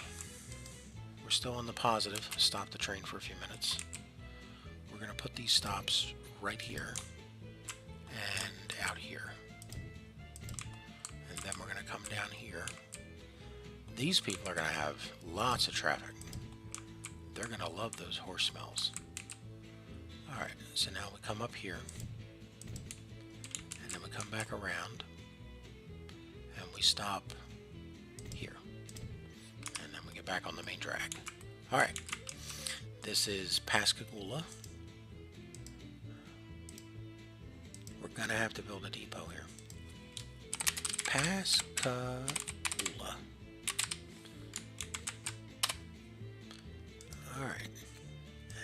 We're still on the positive. Stop the train for a few minutes. We're going to put these stops right here and out here. And then we're going to come down here. These people are going to have lots of traffic. They're going to love those horse smells. Alright, so now we come up here. And then we come back around. And we stop here. And then we get back on the main drag. Alright. This is Pascagoula. We're going to have to build a depot here. Pascagoula. Alright.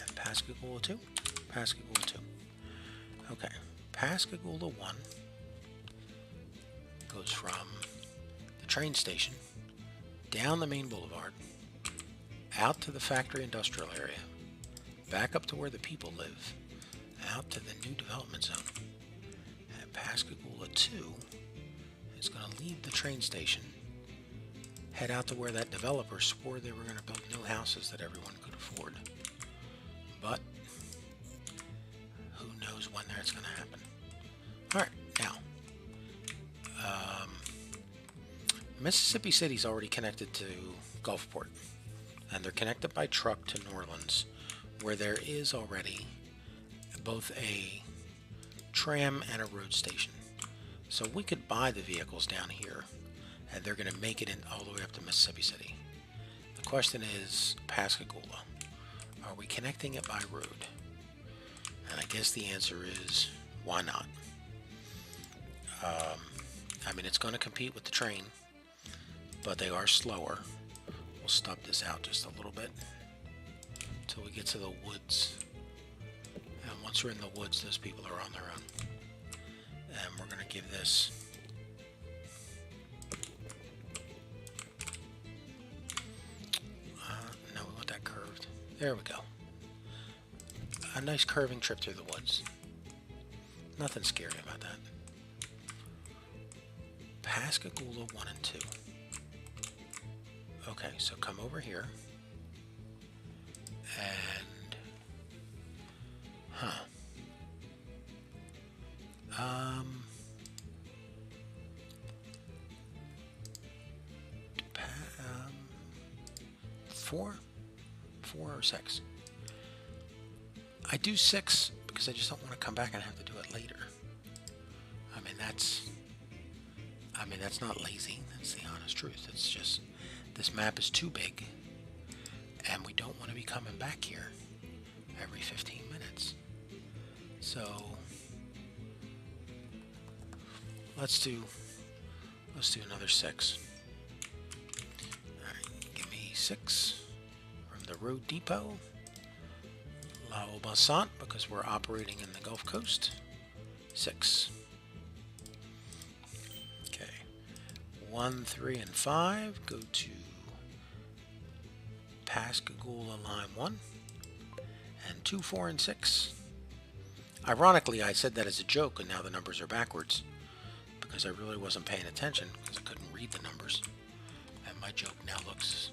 And Pascagoula 2. Pascagoula 2. Okay. Pascagoula 1 goes from the train station down the main boulevard, out to the factory industrial area, back up to where the people live, out to the new development zone. And Pascagoula 2 is going to leave the train station, head out to where that developer swore they were going to build new houses that everyone could afford. But who knows when that's going to happen. Alright, now, Mississippi City's already connected to Gulfport, and they're connected by truck to New Orleans, where there is already both a tram and a road station. So we could buy the vehicles down here, and they're going to make it in all the way up to Mississippi City. The question is, Pascagoula, are we connecting it by road? And I guess the answer is, why not? I mean, it's going to compete with the train, but they are slower. We'll stop this out just a little bit until we get to the woods. And once we're in the woods, those people are on their own. And we're going to give this no, we want that curved. There we go. A nice curving trip through the woods. Nothing scary about that. Pascagoula 1 and 2. Okay, so come over here. And... 4? 4 or 6? I do 6 because I just don't want to come back and have to do it later. I mean, that's not lazy. That's the honest truth. It's just this map is too big, and we don't want to be coming back here every 15 minutes. So let's do another 6. All right, give me 6 from the road depot. La Aubasant, because we're operating in the Gulf Coast. 6. Okay. 1, 3, and 5 go to Pascagoula line 1. And 2, 4, and 6. Ironically, I said that as a joke, and now the numbers are backwards because I really wasn't paying attention because I couldn't read the numbers. And my joke now looks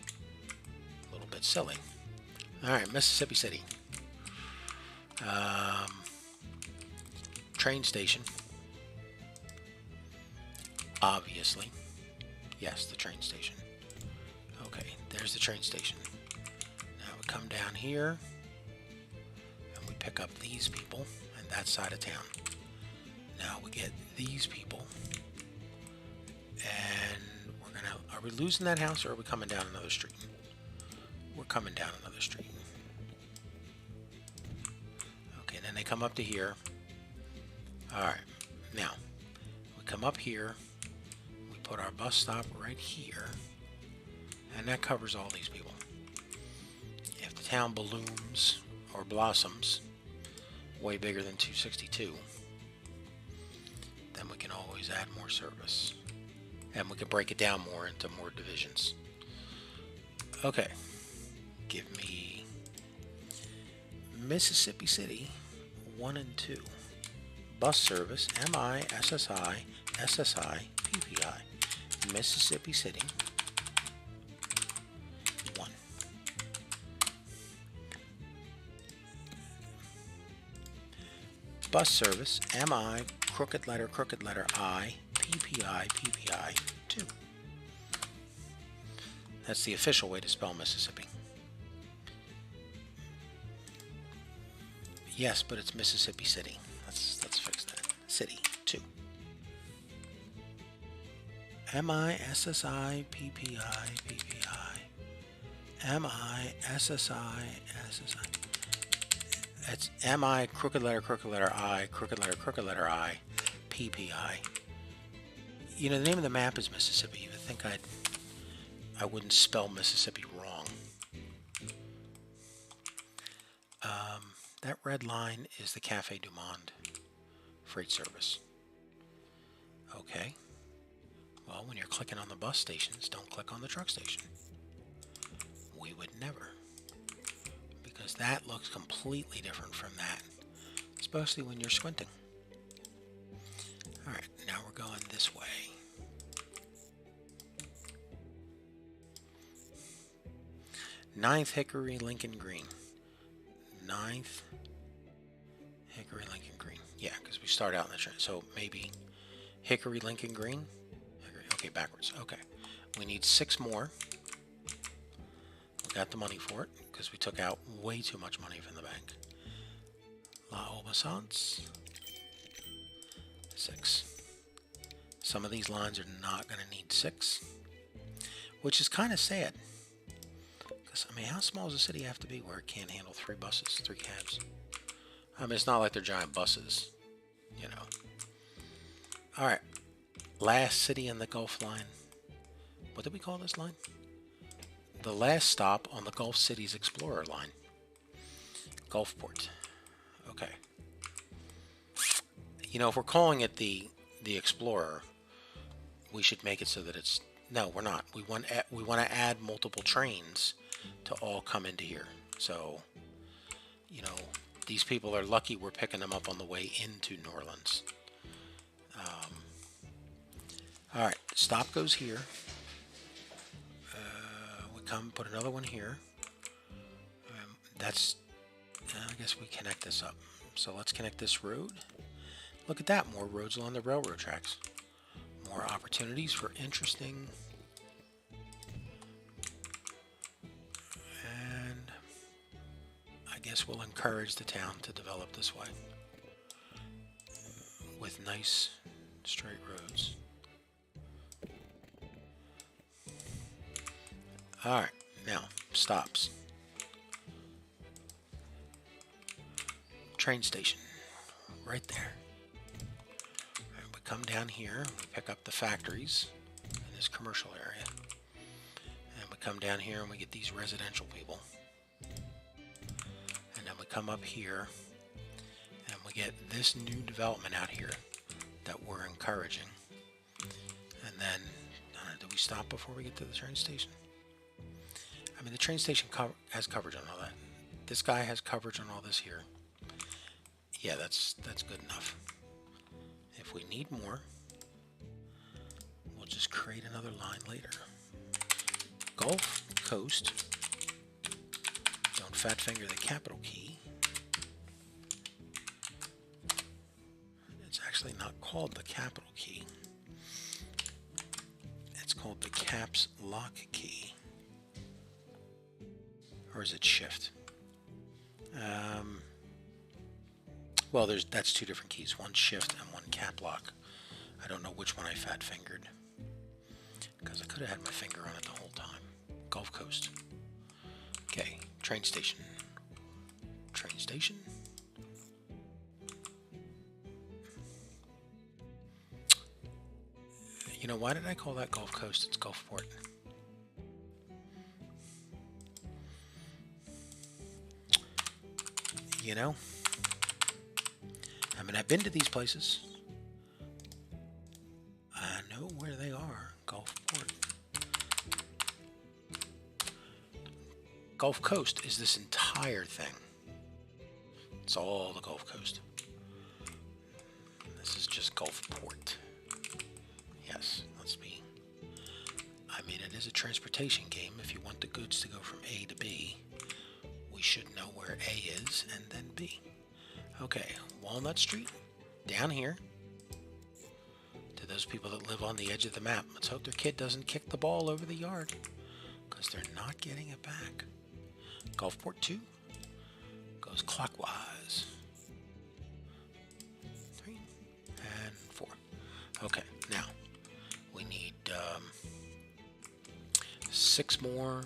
a little bit silly. Alright, Mississippi City. Train station. Obviously. Yes, the train station. Okay, there's the train station. Now we come down here and we pick up these people and that side of town. Now we get these people and we're gonna, are we losing that house or are we coming down another street? We're coming down another street. Okay, then they come up to here. Alright, now we come up here, we put our bus stop right here, and that covers all these people. If the town balloons or blossoms way bigger than 262, then we can always add more service. And we can break it down more into more divisions. Okay. Give me Mississippi City 1 and 2. Bus service MI, SSI, SSI, PPI. Mississippi City 1. Bus service MI, crooked letter I, PPI, PPI 2. That's the official way to spell Mississippi. Yes, but it's Mississippi City. Let's fix that. City 2. MI, PPI, PPI. MI, SSI, SSI. It's MI, crooked letter I, crooked letter I, PPI. You know, the name of the map is Mississippi. You would think I wouldn't spell Mississippi wrong. That red line is the Café du Monde freight service. Okay. Well, when you're clicking on the bus stations, don't click on the truck station. We would never. Because that looks completely different from that. Especially when you're squinting. Alright, now we're going this way. Ninth Hickory, Lincoln Green. 9th Hickory, Lincoln Green. Yeah, because we start out in the train. So maybe Hickory, Lincoln Green. Okay, backwards. Okay. We need 6 more. We got the money for it because we took out way too much money from the bank. La Aubasance. 6. Some of these lines are not going to need 6, which is kind of sad. I mean, how small does a city have to be where it can't handle 3 buses, 3 cabs? I mean, it's not like they're giant buses, you know. All right, last city in the Gulf line. What did we call this line? The last stop on the Gulf Cities Explorer line. Gulfport. Okay. You know, if we're calling it the Explorer, we should make it so that it's... No, we're not. We want to add multiple trains to all come into here. So, you know, these people are lucky we're picking them up on the way into New Orleans. All right, stop goes here. We come, put another one here. That's, I guess we connect this up. So let's connect this road. Look at that, more roads along the railroad tracks. More opportunities for interesting guess we'll encourage the town to develop this way with nice straight roads. Alright, now stops. Train station, right there. And we come down here, we pick up the factories in this commercial area. And we come down here and we get these residential people. And then we come up here and we get this new development out here that we're encouraging. And then, do we stop before we get to the train station? I mean, the train station has coverage on all that. This guy has coverage on all this here. Yeah, that's good enough. If we need more, we'll just create another line later. Gulf Coast. Don't fat finger the capital key. It's actually not called the capital key. It's called the caps lock key. Or is it shift? Well, that's two different keys. One shift and one cap lock. I don't know which one I fat fingered. Because I could have had my finger on it the whole time. Gulf Coast. Okay, train station. Train station. You know, why did I call that Gulf Coast? It's Gulfport. You know, I mean, I've been to these places. I know where they are. Gulfport. Gulf Coast is this entire thing. It's all the Gulf Coast. This is just Gulfport. Yes, let's be. I mean, it is a transportation game. If you want the goods to go from A to B, we should know where A is and then B. Okay, Walnut Street, down here. To those people that live on the edge of the map, let's hope their kid doesn't kick the ball over the yard, because they're not getting it back. Gulfport 2 goes clockwise. 3 and 4. Okay, now we need 6 more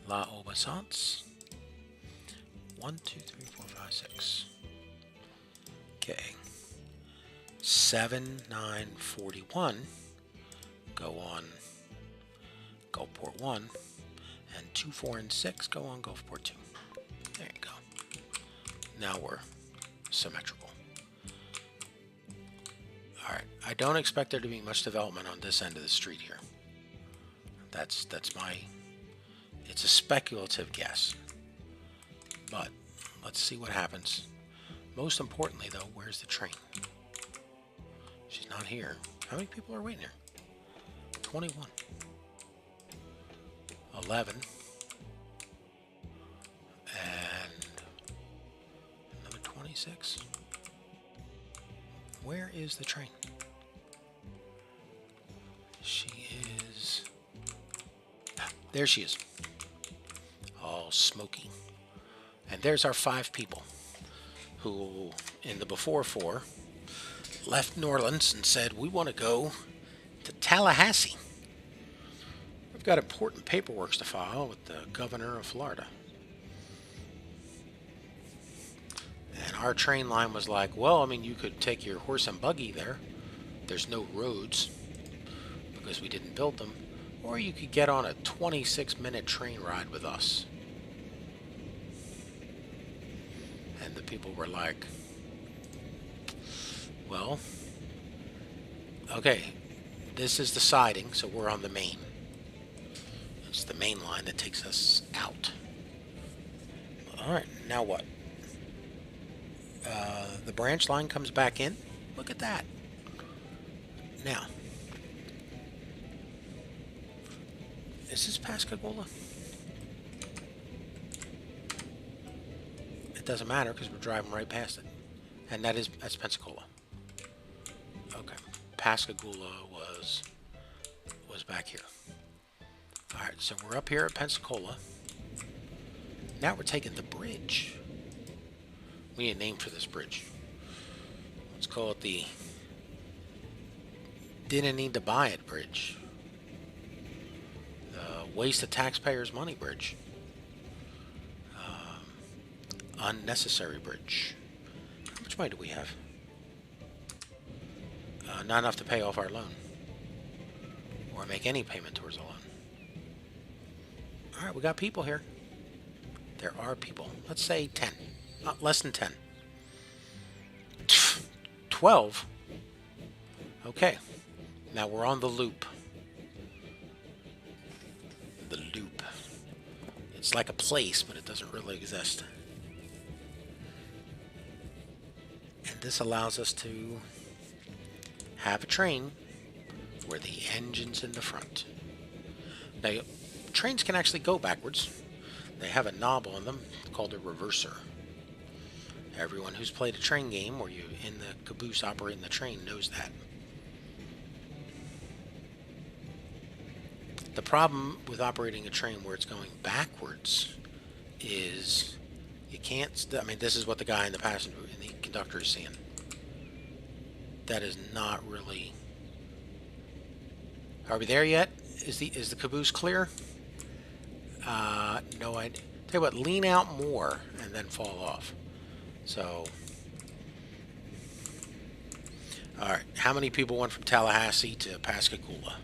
La Obeisance. 1, 2, 3, 4, 5, 6. Okay. 7, 9, 41 go on Gulfport 1, and 2, 4, and 6 go on Gulfport 2. There you go. Now we're symmetrical. Alright, I don't expect there to be much development on this end of the street here. That's my... It's a speculative guess. But let's see what happens. Most importantly, though, where's the train? She's not here. How many people are waiting here? 21. 11. And another 26. Where is the train? She is... There she is. All smoky. And there's our 5 people who, in the before 4, left New Orleans and said, we want to go to Tallahassee. We've got important paperwork to file with the governor of Florida. And our train line was like, well, I mean, you could take your horse and buggy there. There's no roads because we didn't build them. Or you could get on a 26-minute train ride with us. And the people were like, well, okay, this is the siding, so we're on the main. It's the main line that takes us out. Alright, now what? The branch line comes back in. Look at that. Now, is this Pascagoula? It doesn't matter because we're driving right past it. And that's Pensacola. Okay. Pascagoula was back here. Alright, so we're up here at Pensacola. Now we're taking the bridge. We need a name for this bridge. Let's call it the Didn't Need to Buy It Bridge. The Waste of Taxpayers' Money Bridge. Unnecessary Bridge. How much money do we have? Not enough to pay off our loan. Or make any payment towards a loan. Alright, we got people here. There are people. Let's say 10. Less than 10. 12? Okay. Now we're on the loop. The loop. It's like a place, but it doesn't really exist. And this allows us to have a train where the engine's in the front. Now, trains can actually go backwards. They have a knob on them called a reverser. Everyone who's played a train game where you in the caboose operating the train knows that. The problem with operating a train where it's going backwards is you can't. I mean, this is what the guy in the passenger and the conductor is seeing. That is not really. Are we there yet? Is the caboose clear? No, I tell you what. Lean out more and then fall off. So, all right. How many people went from Tallahassee to Pascagoula?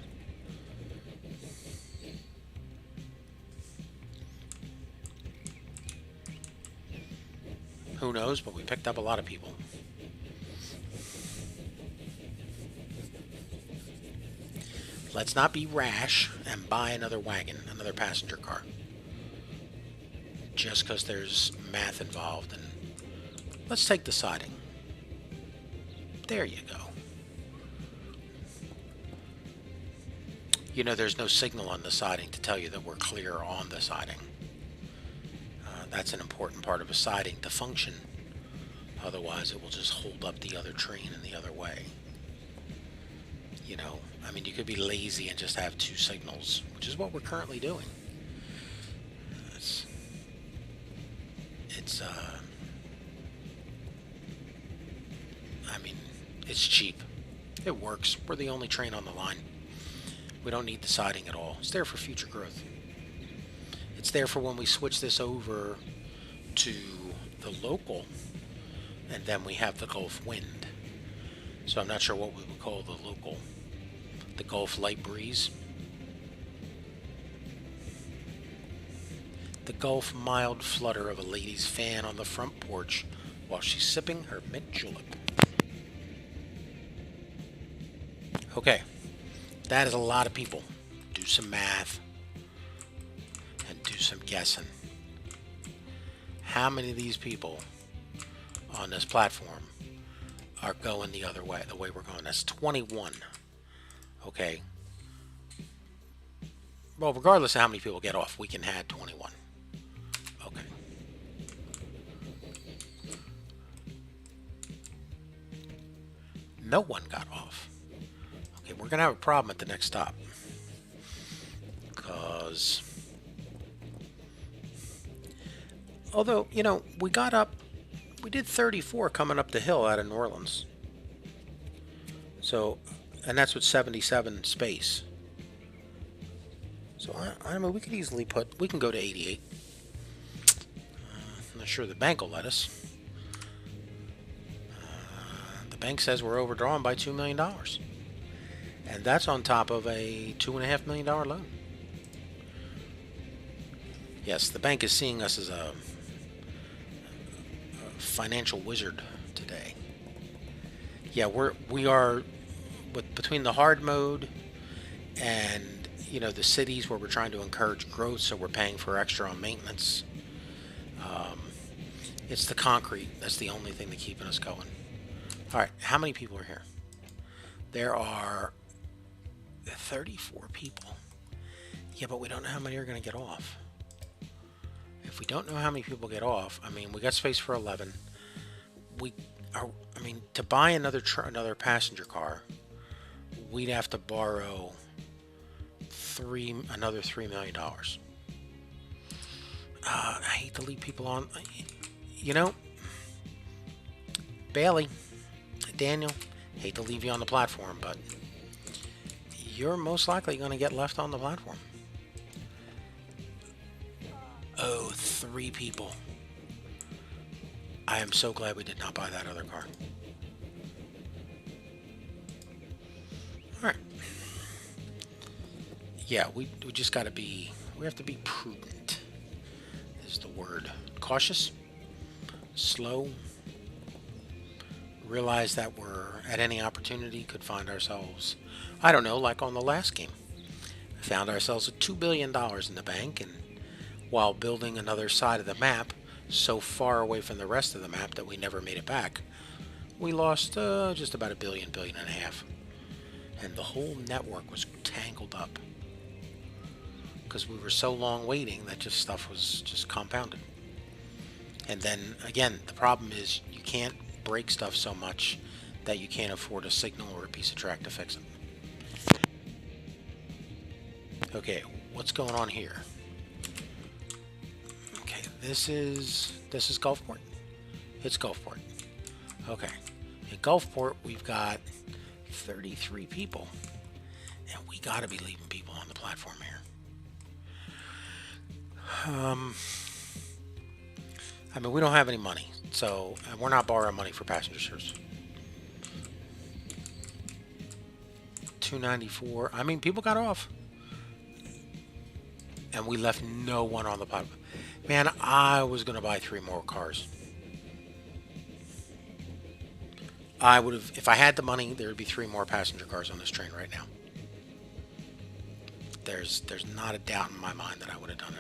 Who knows? But we picked up a lot of people. Let's not be rash and buy another wagon, another passenger car. Just because there's math involved. And let's take the siding. There you go. You know, there's no signal on the siding to tell you that we're clear on the siding. That's an important part of a siding to function. Otherwise, it will just hold up the other train in the other way. You know, I mean, you could be lazy and just have two signals, which is what we're currently doing. I mean, it's cheap. It works. We're the only train on the line. We don't need the siding at all. It's there for future growth. It's there for when we switch this over to the local, and then we have the Gulf Wind. So I'm not sure what we would call the local. The Gulf Light Breeze. The Gulf Mild Flutter of a lady's fan on the front porch while she's sipping her mint julep. Okay, that is a lot of people. Do some math and do some guessing. How many of these people on this platform are going the other way, the way we're going? That's 21. Okay. Well, regardless of how many people get off, we can add 21. Okay. No one got off. Okay, we're going to have a problem at the next stop. Because, although, you know, we got up, we did 34 coming up the hill out of New Orleans. So, and that's with 77 space. So, I mean, we could easily we can go to 88. I'm not sure the bank will let us. The bank says we're overdrawn by $2 million. And that's on top of a $2.5 million loan. Yes, the bank is seeing us as a financial wizard today. Yeah, we are between the hard mode and, you know, the cities where we're trying to encourage growth, so we're paying for extra on maintenance. It's the concrete that's the only thing that's keeping us going. All right, how many people are here? There are 34 people. Yeah, but we don't know how many are going to get off. If we don't know how many people get off, I mean, we got space for 11. I mean, to buy another passenger car, we'd have to borrow another $3 million. I hate to leave people on. You know, Bailey, Daniel, hate to leave you on the platform, but you're most likely going to get left on the platform. Oh, 3 people. I am so glad we did not buy that other car. Alright. Yeah, we just got to be... We have to be prudent, is the word. Cautious. Slow. Realize that we're, at any opportunity, could find ourselves... I don't know, like on the last game. Found ourselves with $2 billion in the bank, and while building another side of the map, so far away from the rest of the map that we never made it back, we lost just about $1 billion, $1.5 billion. And the whole network was tangled up. Because we were so long waiting that just stuff was just compounded. And then, again, the problem is you can't break stuff so much that you can't afford a signal or a piece of track to fix it. Okay, what's going on here? Okay, this is Gulfport. It's Gulfport. Okay, in Gulfport we've got 33 people, and we got to be leaving people on the platform here. I mean, we don't have any money, so we're not borrowing money for passenger service. 294. I mean, people got off. And we left no one on the platform. Man, I was going to buy 3 more cars. I would have, if I had the money, there would be 3 more passenger cars on this train right now. There's not a doubt in my mind that I would have done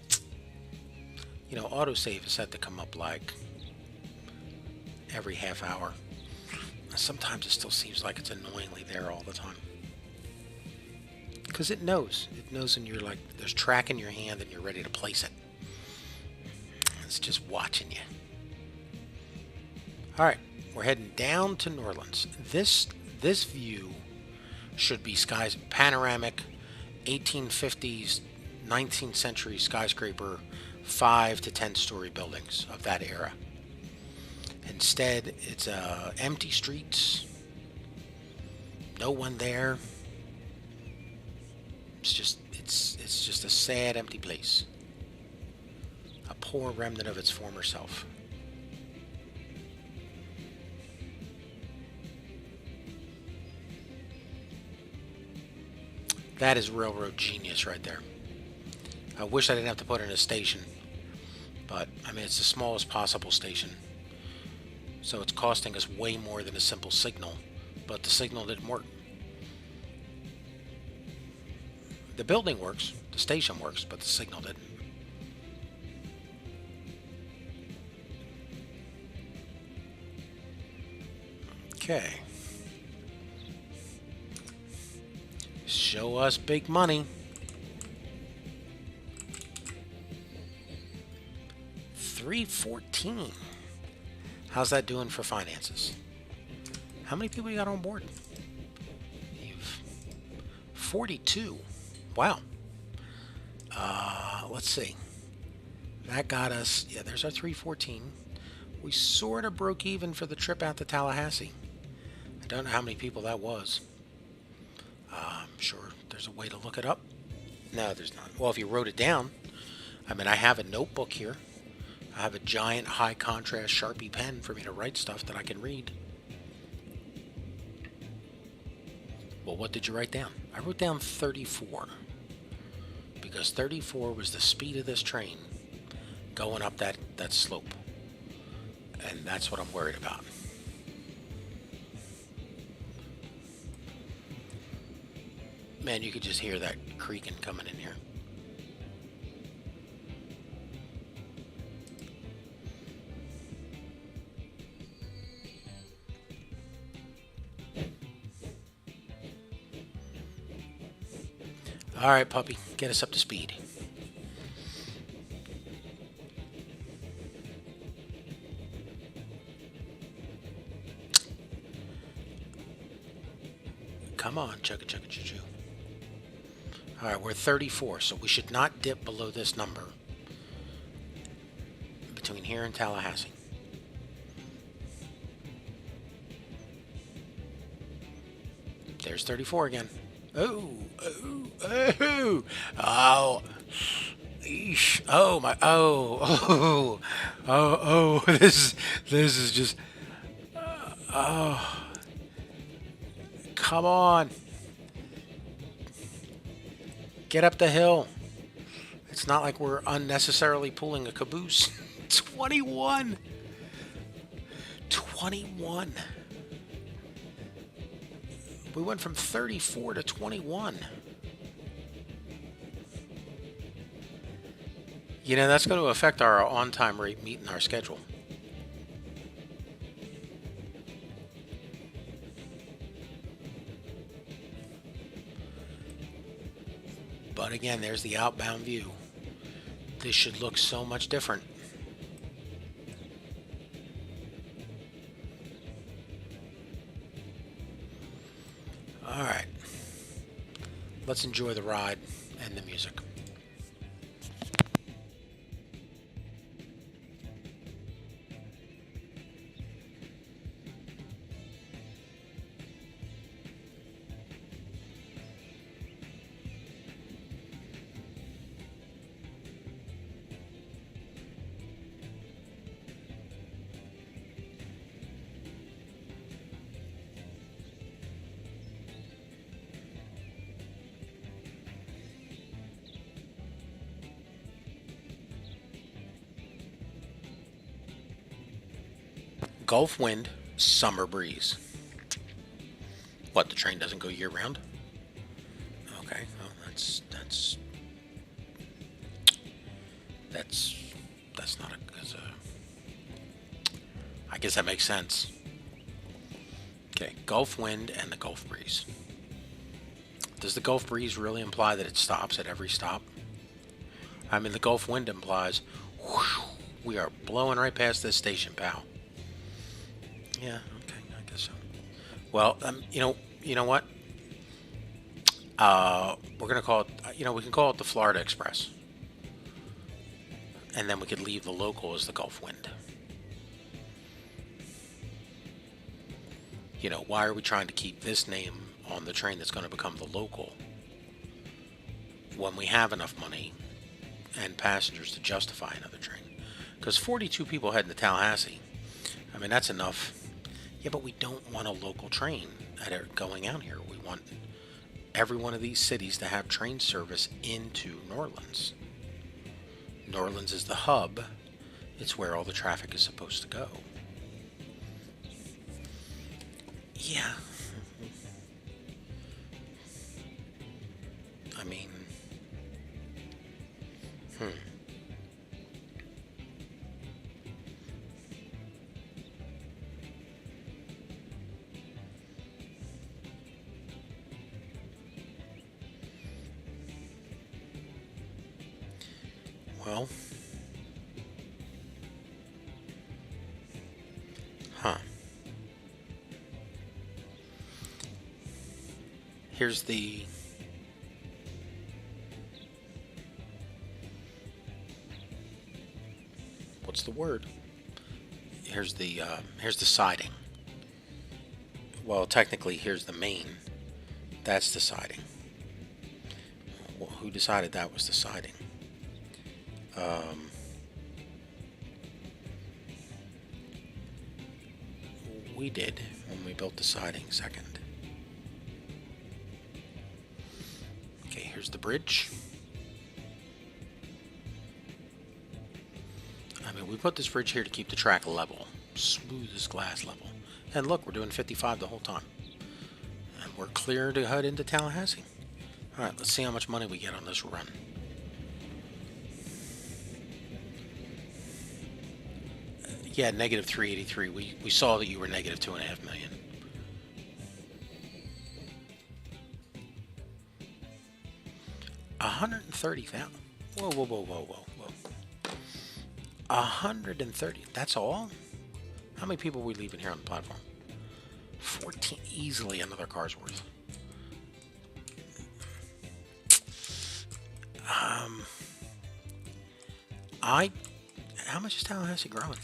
it. You know, autosave is set to come up like every half hour. Sometimes it still seems like it's annoyingly there all the time. Because it knows. It knows when you're like, there's track in your hand and you're ready to place it. It's just watching you. Alright, we're heading down to New Orleans. This view should be skies panoramic 1850s 19th century skyscraper 5 to 10 story buildings of that era. Instead, it's empty streets, no one there. It's just a sad, empty place. A poor remnant of its former self. That is railroad genius right there. I wish I didn't have to put in a station, but I mean, it's the smallest possible station. So it's costing us way more than a simple signal, but the signal didn't work. The building works, the station works, but the signal didn't. Okay. Show us big money. $314. How's that doing for finances? How many people you got on board? You've 42. Wow. Let's see. That got us, yeah, there's our 314. We sort of broke even for the trip out to Tallahassee. I don't know how many people that was. I'm sure there's a way to look it up. No, there's not. Well, if you wrote it down, I mean, I have a notebook here. I have a giant high contrast Sharpie pen for me to write stuff that I can read. Well, what did you write down? I wrote down 34. Because 34 was the speed of this train going up that slope. And that's what I'm worried about. Man, you could just hear that creaking coming in here. All right, puppy, get us up to speed. Come on, chugga chugga choo choo. Alright, we're 34, so we should not dip below this number between here and Tallahassee. There's 34 again. Oh, oh, oh, oh, eesh, oh my, oh, this is just, oh, come on, get up the hill. It's not like we're unnecessarily pulling a caboose. 21. 21. We went from 34 to 21. You know, that's going to affect our on-time rate meeting our schedule. But again, there's the outbound view. This should look so much different. Alright, let's enjoy the ride and the music. Gulf wind, summer breeze. What, the train doesn't go year round? Okay, well, that's not I guess that makes sense. Okay, Gulf wind and the Gulf breeze. Does the Gulf breeze really imply that it stops at every stop? I mean, the Gulf wind implies whoosh, we are blowing right past this station, pal. Yeah, okay, I guess so. Well, you know what? We're gonna call it. We can call it the Florida Express, and then we could leave the local as the Gulf wind. You know, why are we trying to keep this name on the train that's going to become the local when we have enough money and passengers to justify another train? Because 42 people heading to Tallahassee, I mean, that's enough. Yeah, but we don't want a local train going out here. We want every one of these cities to have train service into New Orleans. New Orleans is the hub. It's where all the traffic is supposed to go. Yeah. I mean, well, here's the what's the word? Here's the siding. Well, technically, here's the main. That's the siding. Well, who decided that was the siding? We did when we built the siding second. Okay, here's the bridge. I mean, we put this bridge here to keep the track level, smooth as glass level. And look, we're doing 55 the whole time. And we're clear to head into Tallahassee. Alright, let's see how much money we get on this run. Yeah, negative 383. We saw that you were negative 2.5 million. $130,000. Whoa. 130. That's all? How many people are we leaving here on the platform? 14. Easily another car's worth. Um, how much is Tallahassee growing?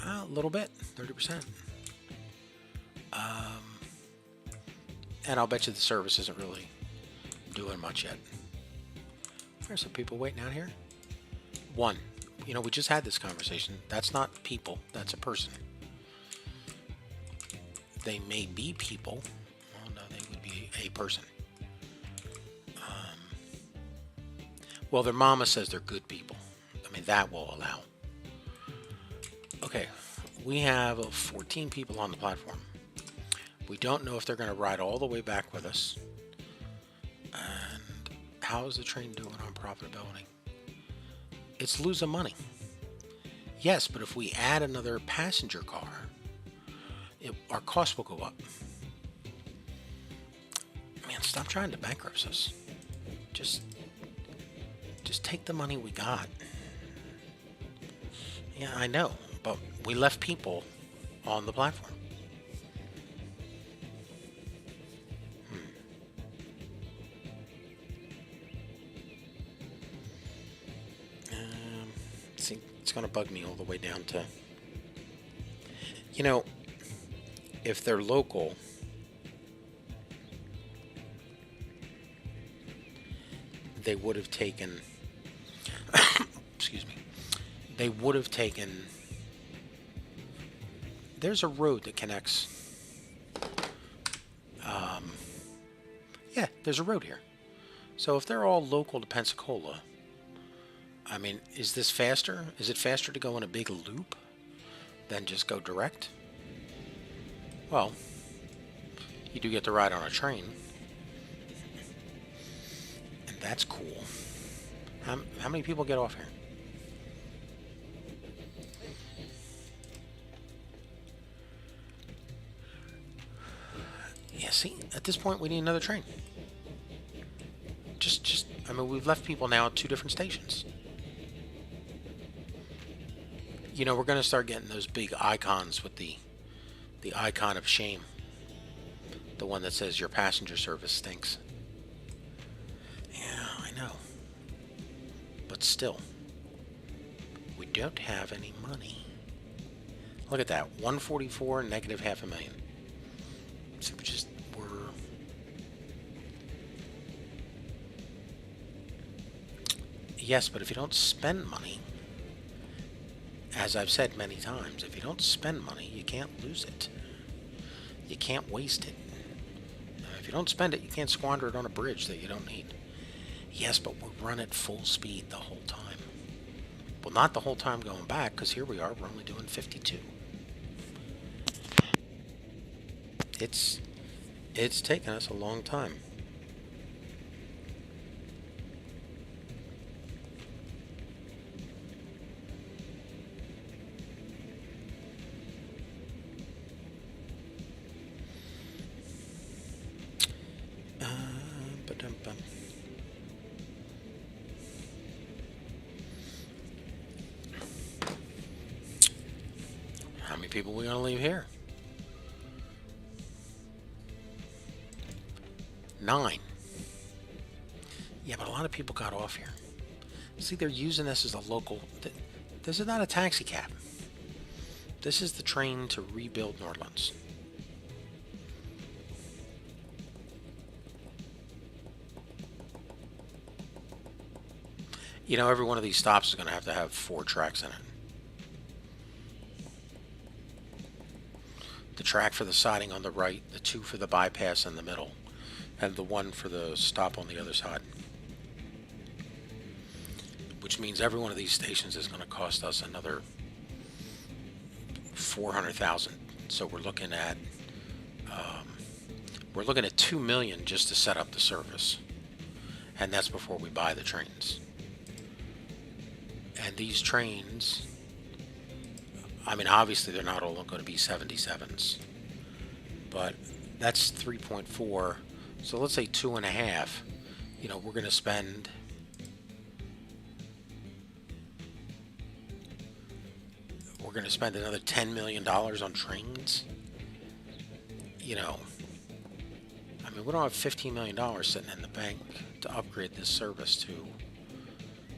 A little bit, 30%. And I'll bet you the service isn't really doing much yet. There's some people waiting out here. One. You know, we just had this conversation. That's not people. That's a person. They may be people. Well, no, they would be a person. Well, their mama says they're good people. I mean, that will allow. Okay, we have 14 people on the platform. We don't know if they're going to ride all the way back with us. And how is the train doing on profitability? It's losing money. Yes, but if we add another passenger car, our costs will go up. Man, stop trying to bankrupt us. Just take the money we got. Yeah, I know, but we left people on the platform. See, it's going to bug me all the way down to, you know, if they're local, they would have taken, excuse me, they would have taken, there's a road that connects, yeah, there's a road here. So if they're all local to Pensacola, I mean, is this faster? Is it faster to go in a big loop than just go direct? Well, you do get to ride on a train. And that's cool. How many people get off here? Yeah, see, at this point we need another train. I mean, we've left people now at 2 different stations. You know, we're going to start getting those big icons with the icon of shame. The one that says your passenger service stinks. Yeah, I know. But still, we don't have any money. Look at that. 144, negative $500,000. So we're yes, but if you don't spend money, as I've said many times, if you don't spend money, you can't lose it. You can't waste it. If you don't spend it, you can't squander it on a bridge that you don't need. Yes, but we're running at full speed the whole time. Well, not the whole time going back, because here we are, we're only doing 52. It's taken us a long time. How many people are we going to leave here? 9. Yeah, but a lot of people got off here. See, they're using this as a local. This is not a taxi cab. This is the train to rebuild Nordlands. You know, every one of these stops is going to have 4 tracks in it. The track for the siding on the right, the 2 for the bypass in the middle, and the 1 for the stop on the other side. Which means every one of these stations is going to cost us another $400,000. So we're looking at $2 million just to set up the service, and that's before we buy the trains. And these trains, I mean, obviously they're not all going to be 77s, but that's 3.4. So let's say 2.5. You know, we're going to spend another $10 million on trains. You know, I mean, mean, we don't have $15 million sitting in the bank to upgrade this service to.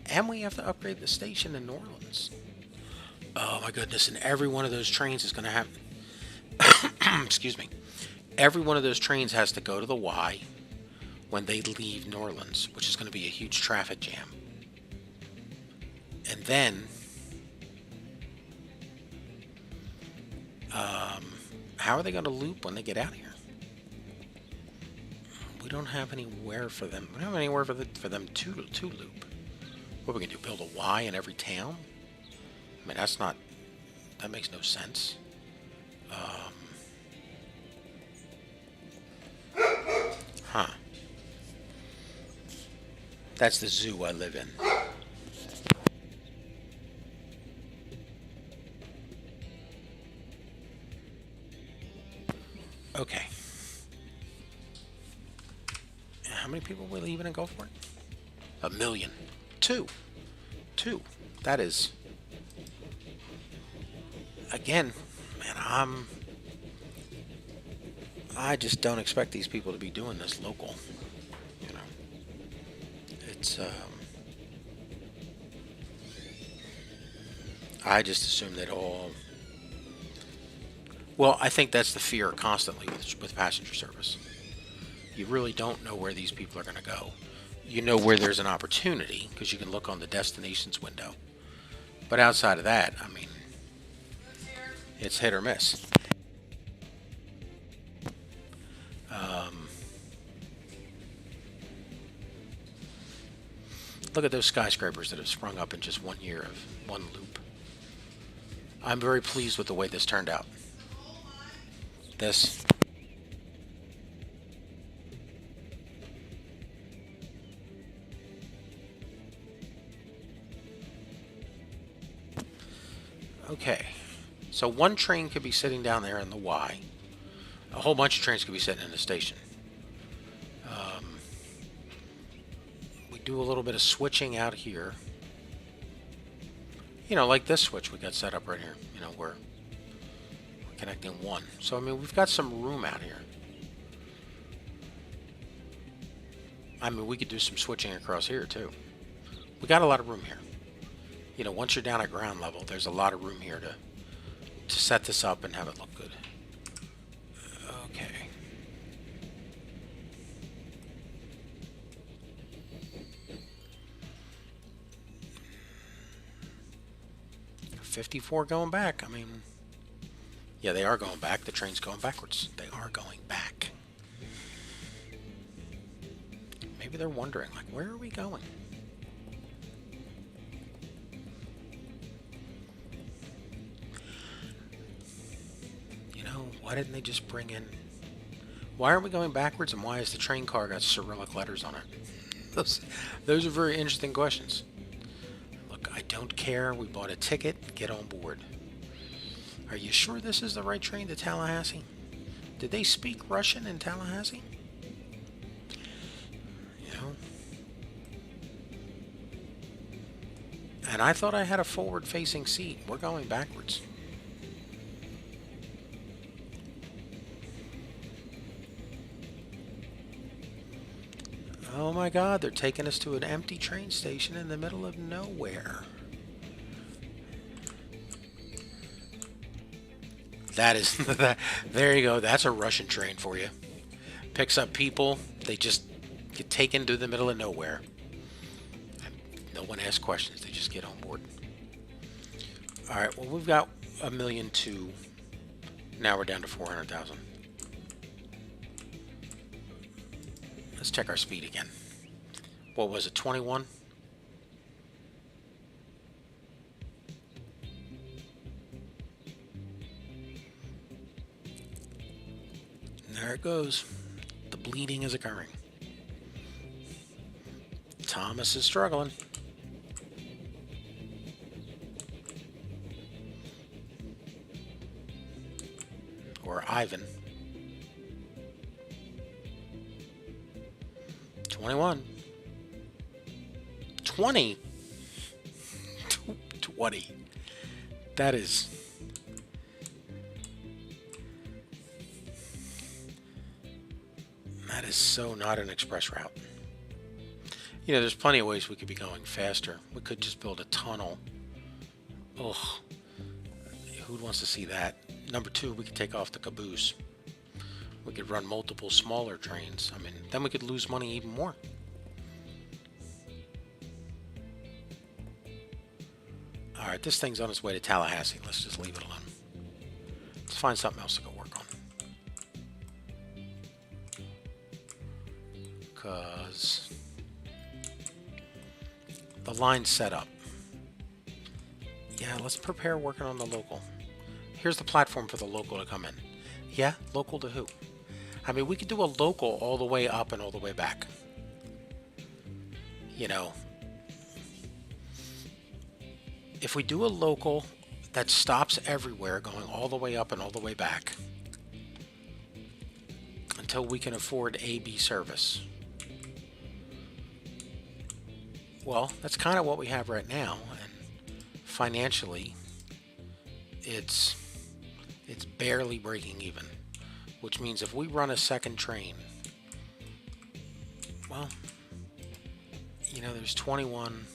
And we have to upgrade the station in New Orleans. Oh my goodness, and every one of those trains is going to have... excuse me. Every one of those trains has to go to the Y when they leave New Orleans, which is going to be a huge traffic jam. And then... how are they going to loop when they get out of here? We don't have anywhere for them. We don't have anywhere for them to loop. What are we going to do? Build a Y in every town? I mean, that's not... that makes no sense. Huh. That's the zoo I live in. Okay. How many people will leave and go for it? 1 million. Two. That is... again, man, I just don't expect these people to be doing this local. You know. It's, I just assume that all... well, I think that's the fear constantly with passenger service. You really don't know where these people are going to go. You know where there's an opportunity, because you can look on the destinations window. But outside of that, I mean, it's hit or miss. Look at those skyscrapers that have sprung up in just 1 year of one loop. I'm very pleased with the way this turned out. This... okay, so one train could be sitting down there in the Y. A whole bunch of trains could be sitting in the station. We do a little bit of switching out here. You know, like this switch we got set up right here. You know, we're connecting one. So, I mean, we've got some room out here. I mean, we could do some switching across here, too. We got a lot of room here. You know, once you're down at ground level, there's a lot of room here to set this up and have it look good. Okay. $54 going back. I mean, yeah, they are going back. The train's going backwards. They are going back. Maybe they're wondering, like, where are we going? You know, why didn't they just bring in... why aren't we going backwards, and why has the train car got Cyrillic letters on it? Those are very interesting questions. Look, I don't care. We bought a ticket. Get on board. Are you sure this is the right train to Tallahassee? Did they speak Russian in Tallahassee? You know? And I thought I had a forward-facing seat. We're going backwards. Oh my God, they're taking us to an empty train station in the middle of nowhere. That is, there you go. That's a Russian train for you. Picks up people. They just get taken to the middle of nowhere. And no one asks questions. They just get on board. All right. Well, we've got 1.2 million. Now we're down to 400,000. Let's check our speed again. What was it? 21? There it goes. The bleeding is occurring. Thomas is struggling. Or Ivan. 21. 20. 20. That is... That is so not an express route. You know, there's plenty of ways we could be going faster. We could just build a tunnel. Ugh. Who wants to see that? Number two, we could take off the caboose. We could run multiple smaller trains. I mean, then we could lose money even more. Alright, this thing's on its way to Tallahassee. Let's just leave it alone. Let's find something else to go work on. Because the line's set up. Yeah, let's prepare working on the local. Here's the platform for the local to come in. Yeah, local to who? I mean, we could do a local all the way up and all the way back. You know, if we do a local that stops everywhere, going all the way up and all the way back, until we can afford AB service. Well, that's kind of what we have right now, and financially, it's barely breaking even, which means if we run a second train, well, you know, there's 21,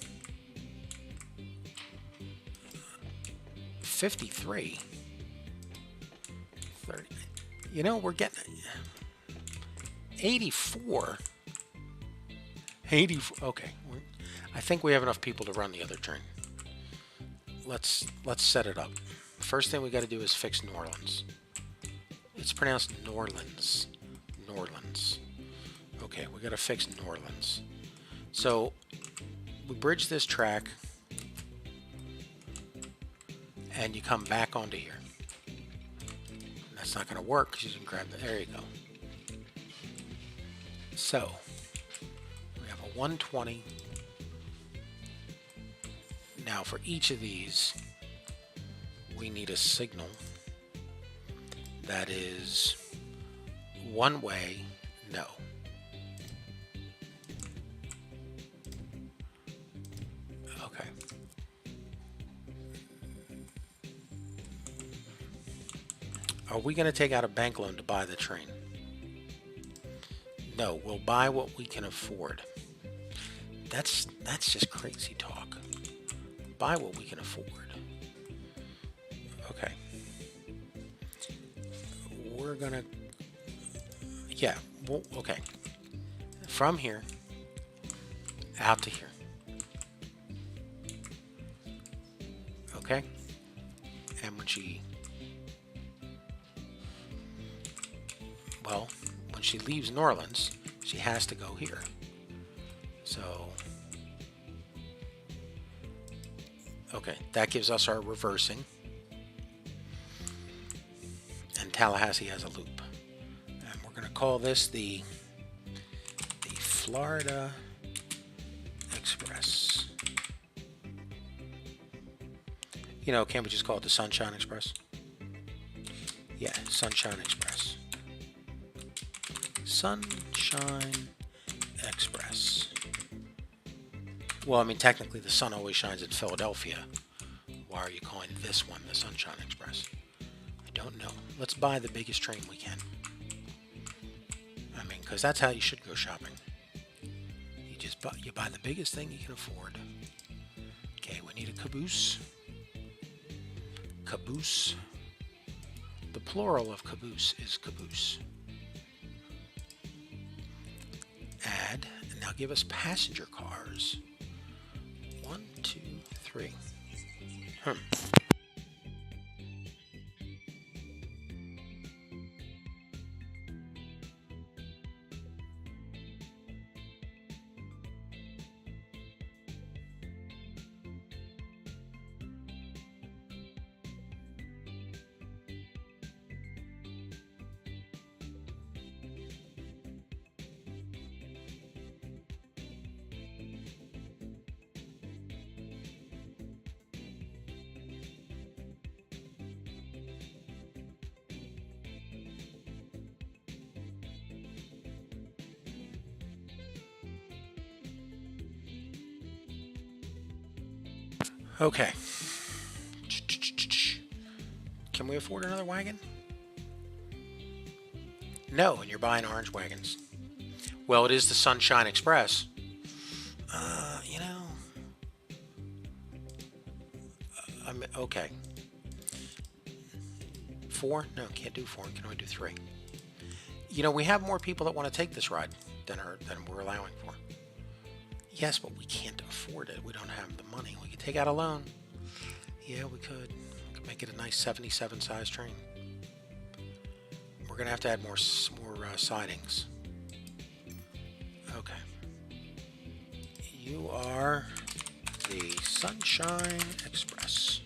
53, 30, you know, we're getting 84, okay, I think we have enough people to run the other train. Let's set it up. First thing we got to do is fix New Orleans. It's pronounced Norlands. Norlands. Okay, we got to fix New Orleans. So we bridge this track, and you come back onto here. That's not going to work because you didn't grab the. There you go. So we have a 120. Now for each of these, we need a signal that is one way, no. Okay. Are we going to take out a bank loan to buy the train? No, we'll buy what we can afford. That's just crazy talk. Buy what we can afford. Okay. We're gonna, yeah, well, okay. From here, out to here. Okay? And when she, well, when she leaves New Orleans, she has to go here. So, okay, that gives us our reversing. And Tallahassee has a loop. And we're going to call this the Florida Express. You know, can't we just call it the Sunshine Express? Yeah, Sunshine Express. Sunshine Express. Well, I mean, technically the sun always shines in Philadelphia. Why are you calling this one the Sunshine Express? I don't know. Let's buy the biggest train we can. I mean, because that's how you should go shopping. You buy the biggest thing you can afford. Okay, we need a caboose. Caboose. The plural of caboose is caboose. Add, and now give us passenger cars. 1, 2, 3. Okay. Can we afford another wagon? No, and you're buying orange wagons. Well, it is the Sunshine Express. You know, okay. 4? No, can't do 4. Can only do 3. You know, we have more people that want to take this ride than we're allowing for. Yes, but we can't afford it. We don't have the money. We could take out a loan. Yeah, we could. We could make it a nice 77 size train. We're gonna have to add more sidings. Okay. You are the Sunshine Express.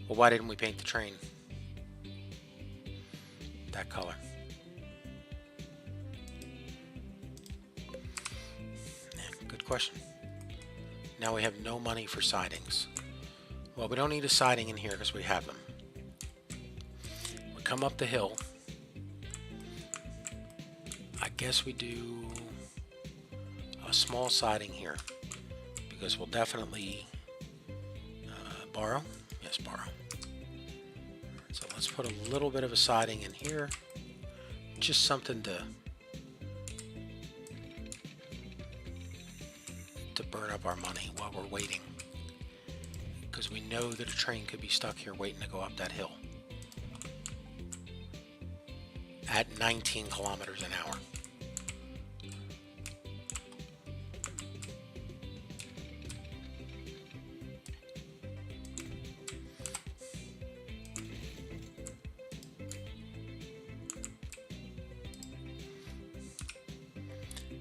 Well, why didn't we paint the train that color? Yeah, good question. Now we have no money for sidings. Well, we don't need a siding in here because we have them. We come up the hill. I guess we do a small siding here because we'll definitely borrow. Yes, borrow. So let's put a little bit of a siding in here. Just something to burn up our money while we're waiting. Because we know that a train could be stuck here waiting to go up that hill. At 19 kilometers an hour.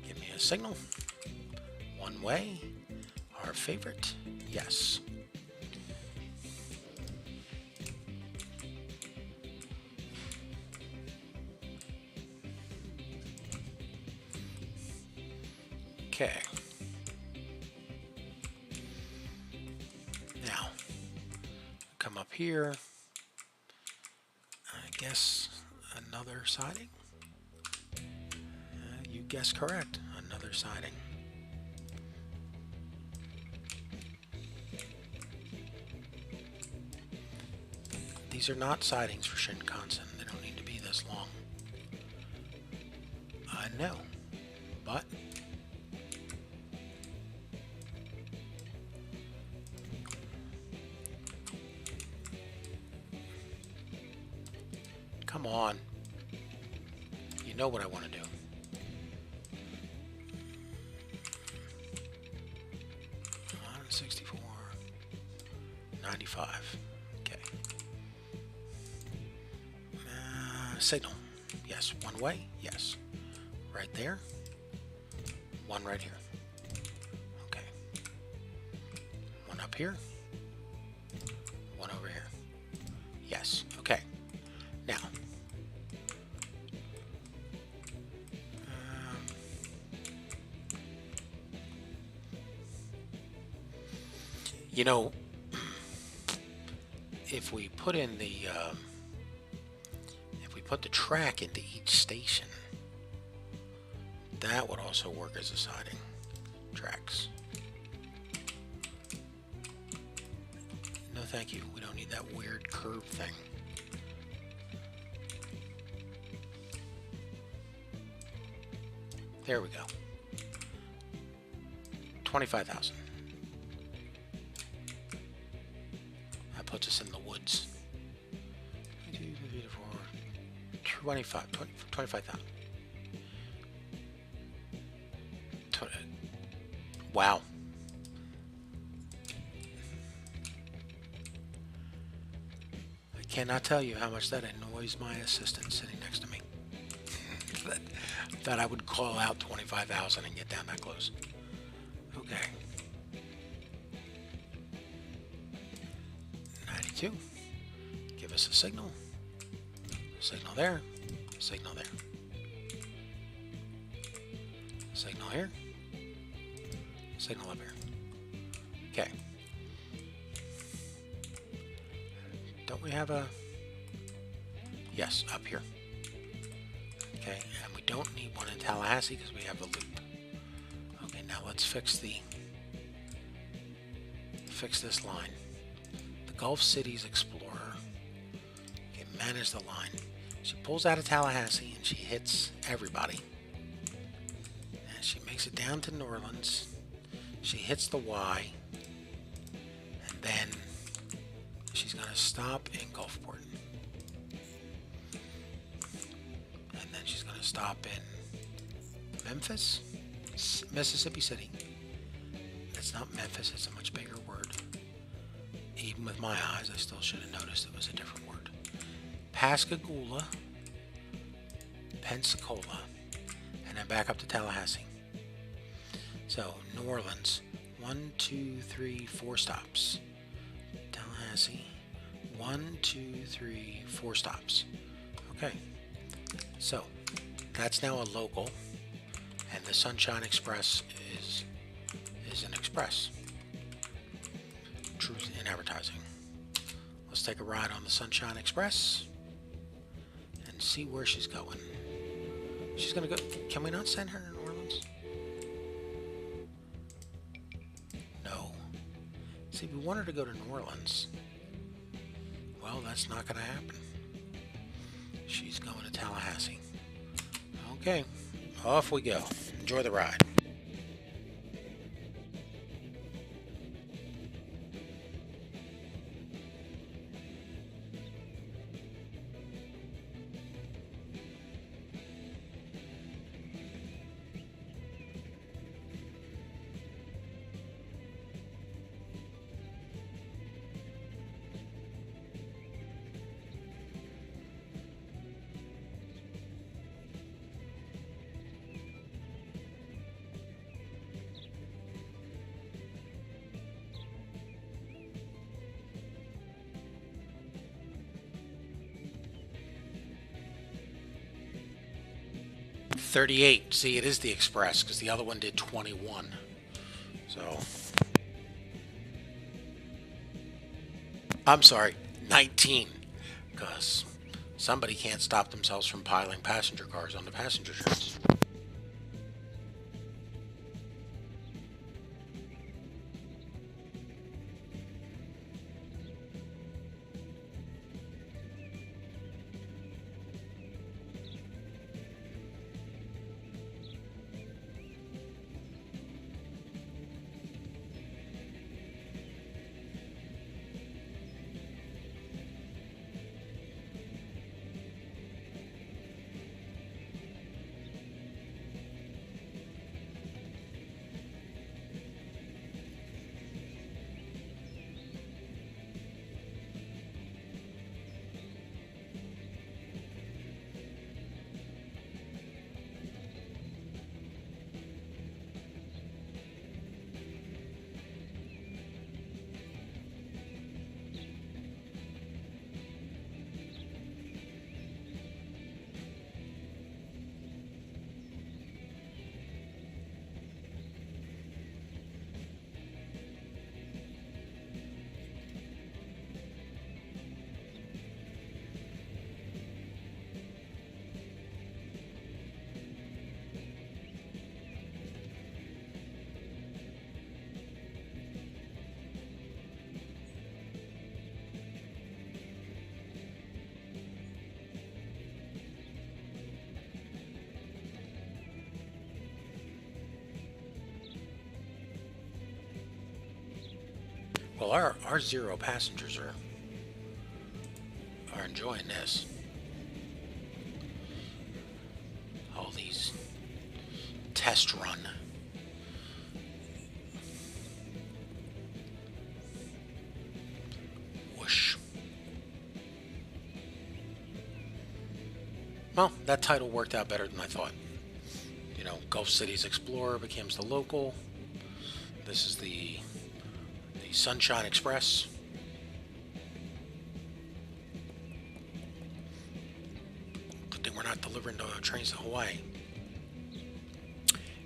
Give me a signal. One way. Our favorite. Yes. Okay. Now, come up here. I guess another siding. You guessed correct. Another siding. These are not sidings for Shinkansen. They don't need to be this long. I know, but come on. You know what I want to do. 164, 95. Okay. Signal. Yes. One way. Yes. Right there. One right here. Okay. One up here. One over here. Yes. Okay. Now. You know, if we put in the put the track into each station, that would also work as a siding. Tracks. No, thank you. We don't need that weird curve thing. There we go. 25,000. That puts us in the woods. 25,000. Wow. I cannot tell you how much that annoys my assistant sitting next to me. that I would call out 25,000 and get down that close. Okay. 92. Give us a signal. Signal there. Signal there. Signal here. Signal up here. Okay. Don't we have a... Yes, up here. Okay, and we don't need one in Tallahassee because we have the loop. Okay, now let's fix this line. The Gulf Cities Explorer. Okay, manage the line. She pulls out of Tallahassee and she hits everybody. And she makes it down to New Orleans. She hits the Y. And then she's going to stop in Gulfport. And then she's going to stop in Memphis, Mississippi City. It's not Memphis, it's a much bigger word. Even with my eyes, I still should have noticed it was a different word. Pascagoula, Pensacola, and then back up to Tallahassee. So, New Orleans, 1, 2, 3, 4 stops. Tallahassee, 1, 2, 3, 4 stops. Okay, so that's now a local, and the Sunshine Express is an express. Truth in advertising. Let's take a ride on the Sunshine Express and see where she's going. She's gonna go. Can we not send her to New Orleans? No. See, we want her to go to New Orleans. Well, that's not gonna happen. She's going to Tallahassee. Okay, off we go. Enjoy the ride. $38. See, it is the Express because the other one did 21. So, I'm sorry, 19, because somebody can't stop themselves from piling passenger cars on the passenger trains. Well, our 0 passengers are enjoying this. All these test run. Whoosh. Well, that title worked out better than I thought. You know, Gulf Cities Explorer becomes the local. This is the Sunshine Express. Good thing we're not delivering trains to Hawaii.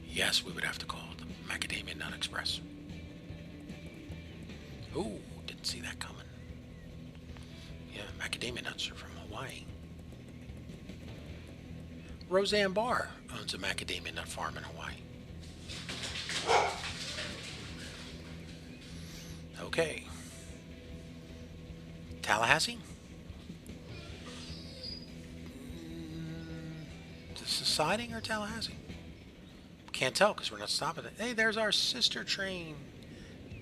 Yes, we would have to call it the Macadamia Nut Express. Ooh, didn't see that coming. Yeah, macadamia nuts are from Hawaii. Roseanne Barr owns a macadamia nut farm in Hawaii. Okay. Tallahassee. this the siding or Tallahassee? Can't tell because we're not stopping it. Hey, there's our sister train.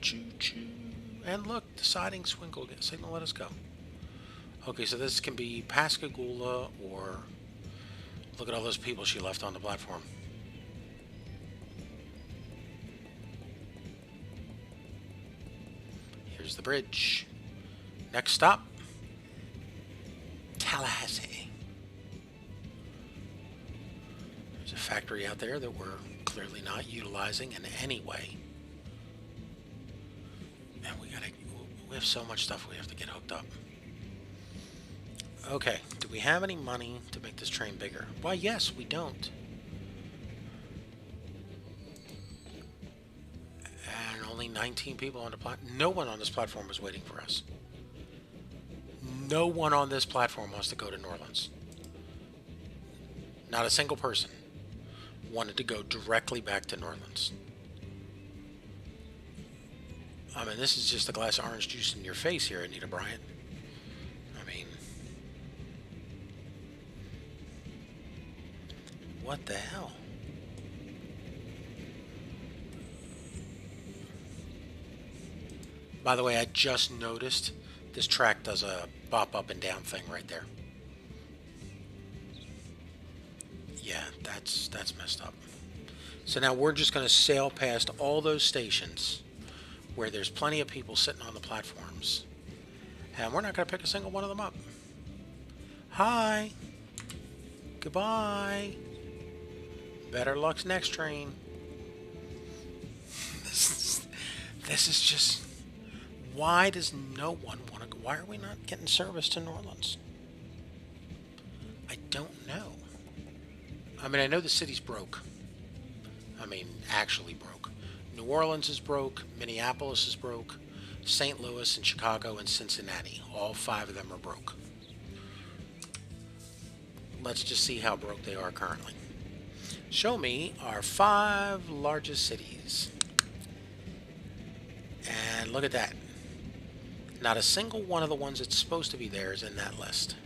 Choo-choo. And look, the siding swinkled. Signal, let us go. Okay, so this can be Pascagoula or... Look at all those people she left on the platform. Here's the bridge. Next stop, Tallahassee. There's a factory out there that we're clearly not utilizing in any way. And we have so much stuff we have to get hooked up. Okay, do we have any money to make this train bigger? Why, yes, we don't. And only 19 people on the platform. No one on this platform was waiting for us. No one on this platform wants to go to New Orleans. Not a single person wanted to go directly back to New Orleans. I mean, this is just a glass of orange juice in your face here, Anita Bryant. I mean, what the hell? By the way, I just noticed this track does a bop up and down thing right there. Yeah, that's messed up. So now we're just going to sail past all those stations where there's plenty of people sitting on the platforms. And we're not going to pick a single one of them up. Hi. Goodbye. Better luck's next train. This is just... Why does no one want to go? Why are we not getting service to New Orleans? I don't know. I mean, I know the city's broke. I mean, actually broke. New Orleans is broke. Minneapolis is broke. St. Louis and Chicago and Cincinnati. All 5 of them are broke. Let's just see how broke they are currently. Show me our 5 largest cities. And look at that. Not a single one of the ones that's supposed to be there is in that list.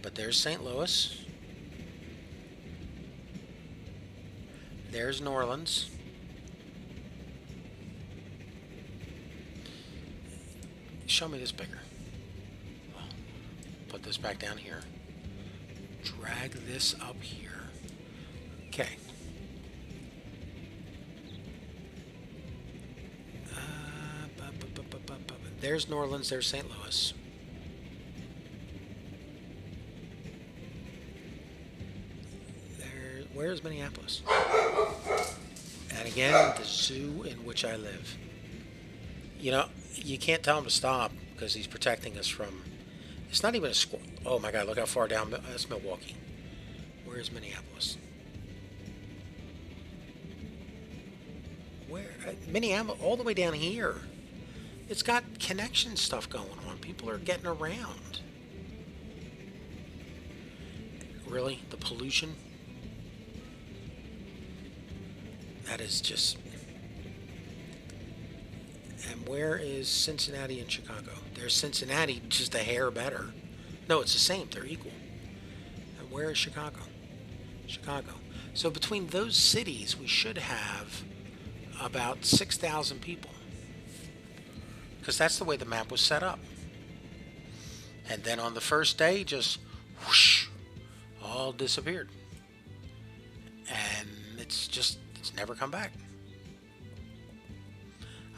But there's St. Louis. There's New Orleans. Show me this bigger. Put this back down here. Drag this up here. Okay. There's New Orleans, there's St. Louis. Where's Minneapolis? And again, the zoo in which I live. You know, you can't tell him to stop because he's protecting us from... It's not even a squirrel. Oh my God, look how far down. That's Milwaukee. Where's Minneapolis? Where? Minneapolis, all the way down here. It's got connection stuff going on. People are getting around. Really? The pollution? That is just... And where is Cincinnati and Chicago? There's Cincinnati, just a hair better. No, it's the same. They're equal. And where is Chicago? Chicago. So between those cities, we should have about 6,000 people. Because that's the way the map was set up. And then on the first day, just whoosh, all disappeared. And it's never come back.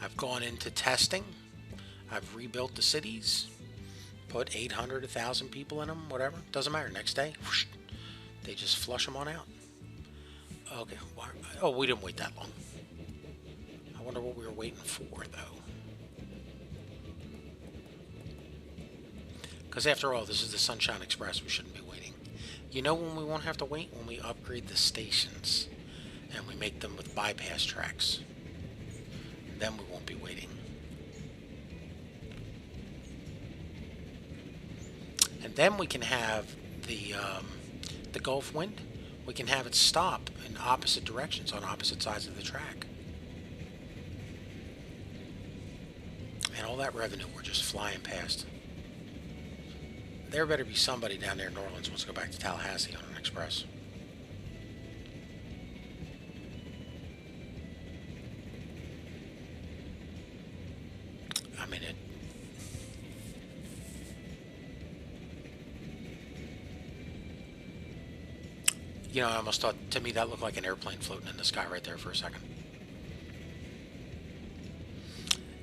I've gone into testing. I've rebuilt the cities. Put 800, 1,000 people in them, whatever. Doesn't matter. Next day, whoosh, they just flush them on out. Okay. Oh, we didn't wait that long. I wonder what we were waiting for, though. Because after all, this is the Sunshine Express. We shouldn't be waiting. You know when we won't have to wait? When we upgrade the stations. And we make them with bypass tracks. Then we won't be waiting. And then we can have the Gulf Wind. We can have it stop in opposite directions on opposite sides of the track. And all that revenue we're just flying past. There better be somebody down there in New Orleans who wants to go back to Tallahassee on an express. You know, I almost thought, to me, that looked like an airplane floating in the sky right there for a second.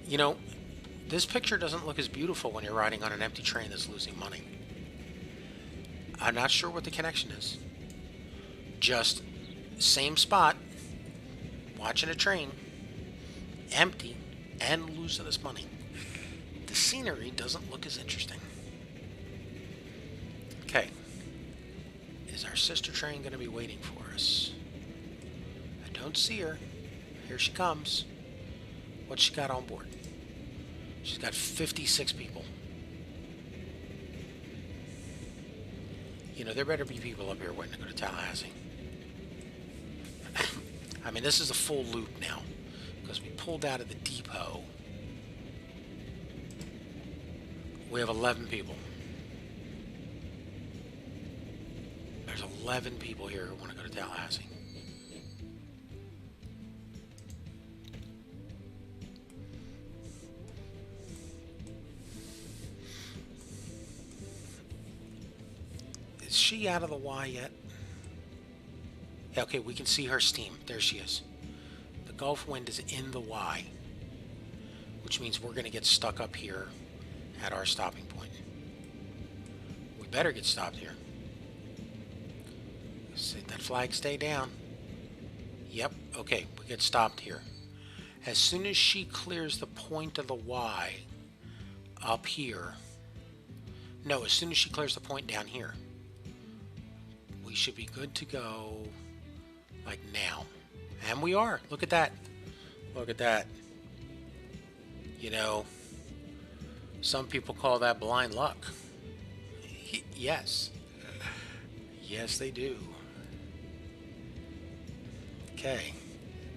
You know, this picture doesn't look as beautiful when you're riding on an empty train that's losing money. I'm not sure what the connection is. Just same spot, watching a train, empty, and losing this money. The scenery doesn't look as interesting. Okay. Is our sister train going to be waiting for us? I don't see her. Here she comes. What's she got on board? She's got 56 people. You know, there better be people up here waiting to go to Tallahassee. I mean, this is a full loop now, because we pulled out of the depot. We have 11 people. There's 11 people here who want to go to Tallahassee. Is she out of the Y yet? Yeah, okay, we can see her steam. There she is. The Gulf wind is in the Y, which means we're going to get stuck up here at our stopping point. We better get stopped here. See that flag stay down. Yep, okay, we get stopped here. As soon as she clears the point of the Y up here, no, as soon as she clears the point down here, we should be good to go like now. And we are. Look at that. Look at that. You know, some people call that blind luck. Yes. Yes, they do. Okay.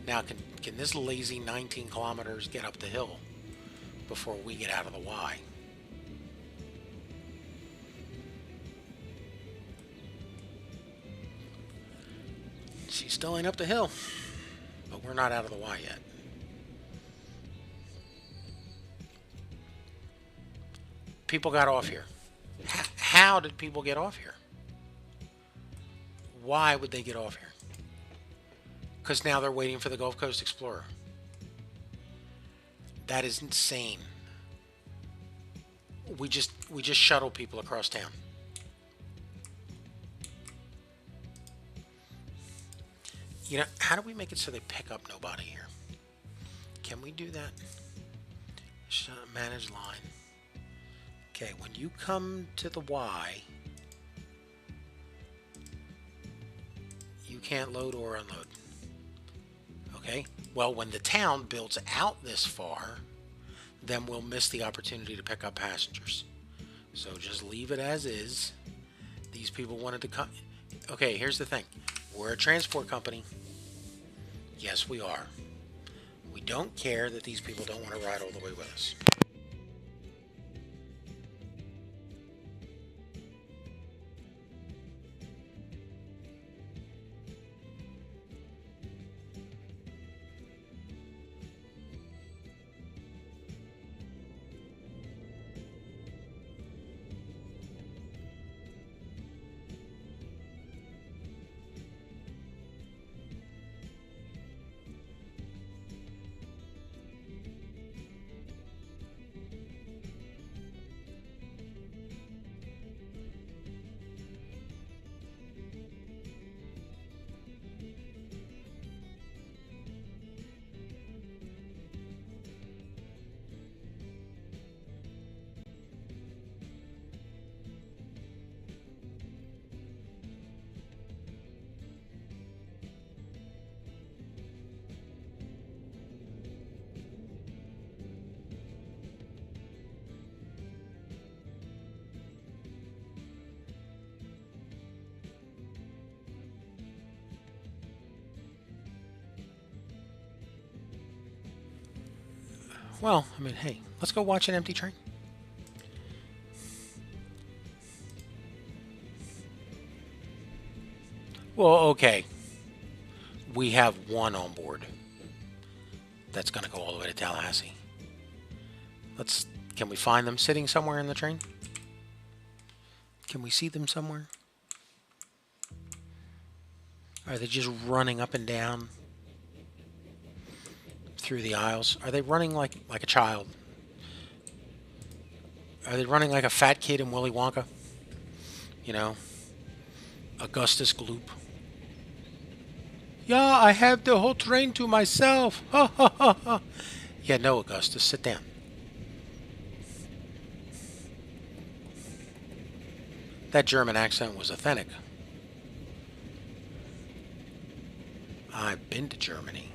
Now, can this lazy 19 kilometers get up the hill before we get out of the Y? She still ain't up the hill, but we're not out of the Y yet. People got off here. How did people get off here? Why would they get off here? Because now they're waiting for the Gulf Coast Explorer. That is insane. We just shuttle people across town. You know, how do we make it so they pick up nobody here? Can we do that? Manage line. Okay, when you come to the Y, you can't load or unload. Okay, well, when the town builds out this far, then we'll miss the opportunity to pick up passengers. So just leave it as is. These people wanted to come. Okay, here's the thing. We're a transport company. Yes, we are. We don't care that these people don't want to ride all the way with us. Well, I mean, hey, let's go watch an empty train. Well, okay. We have one on board that's going to go all the way to Tallahassee. Can we find them sitting somewhere in the train? Can we see them somewhere? Are they just running up and down through the aisles? Are they running like a child? Are they running like a fat kid in Willy Wonka? You know, Augustus Gloop. Yeah, I have the whole train to myself. Ha ha ha ha. Yeah, no, Augustus, sit down. That German accent was authentic. I've been to Germany.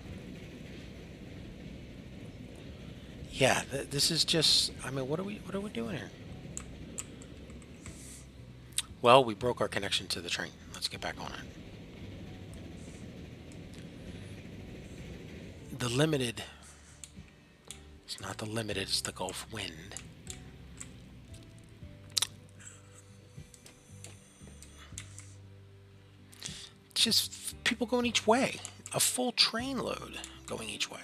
Yeah, this is just. I mean, what are we doing here? Well, we broke our connection to the train. Let's get back on it. The limited. It's not the limited. It's the Gulf wind. Just people going each way. A full train load going each way.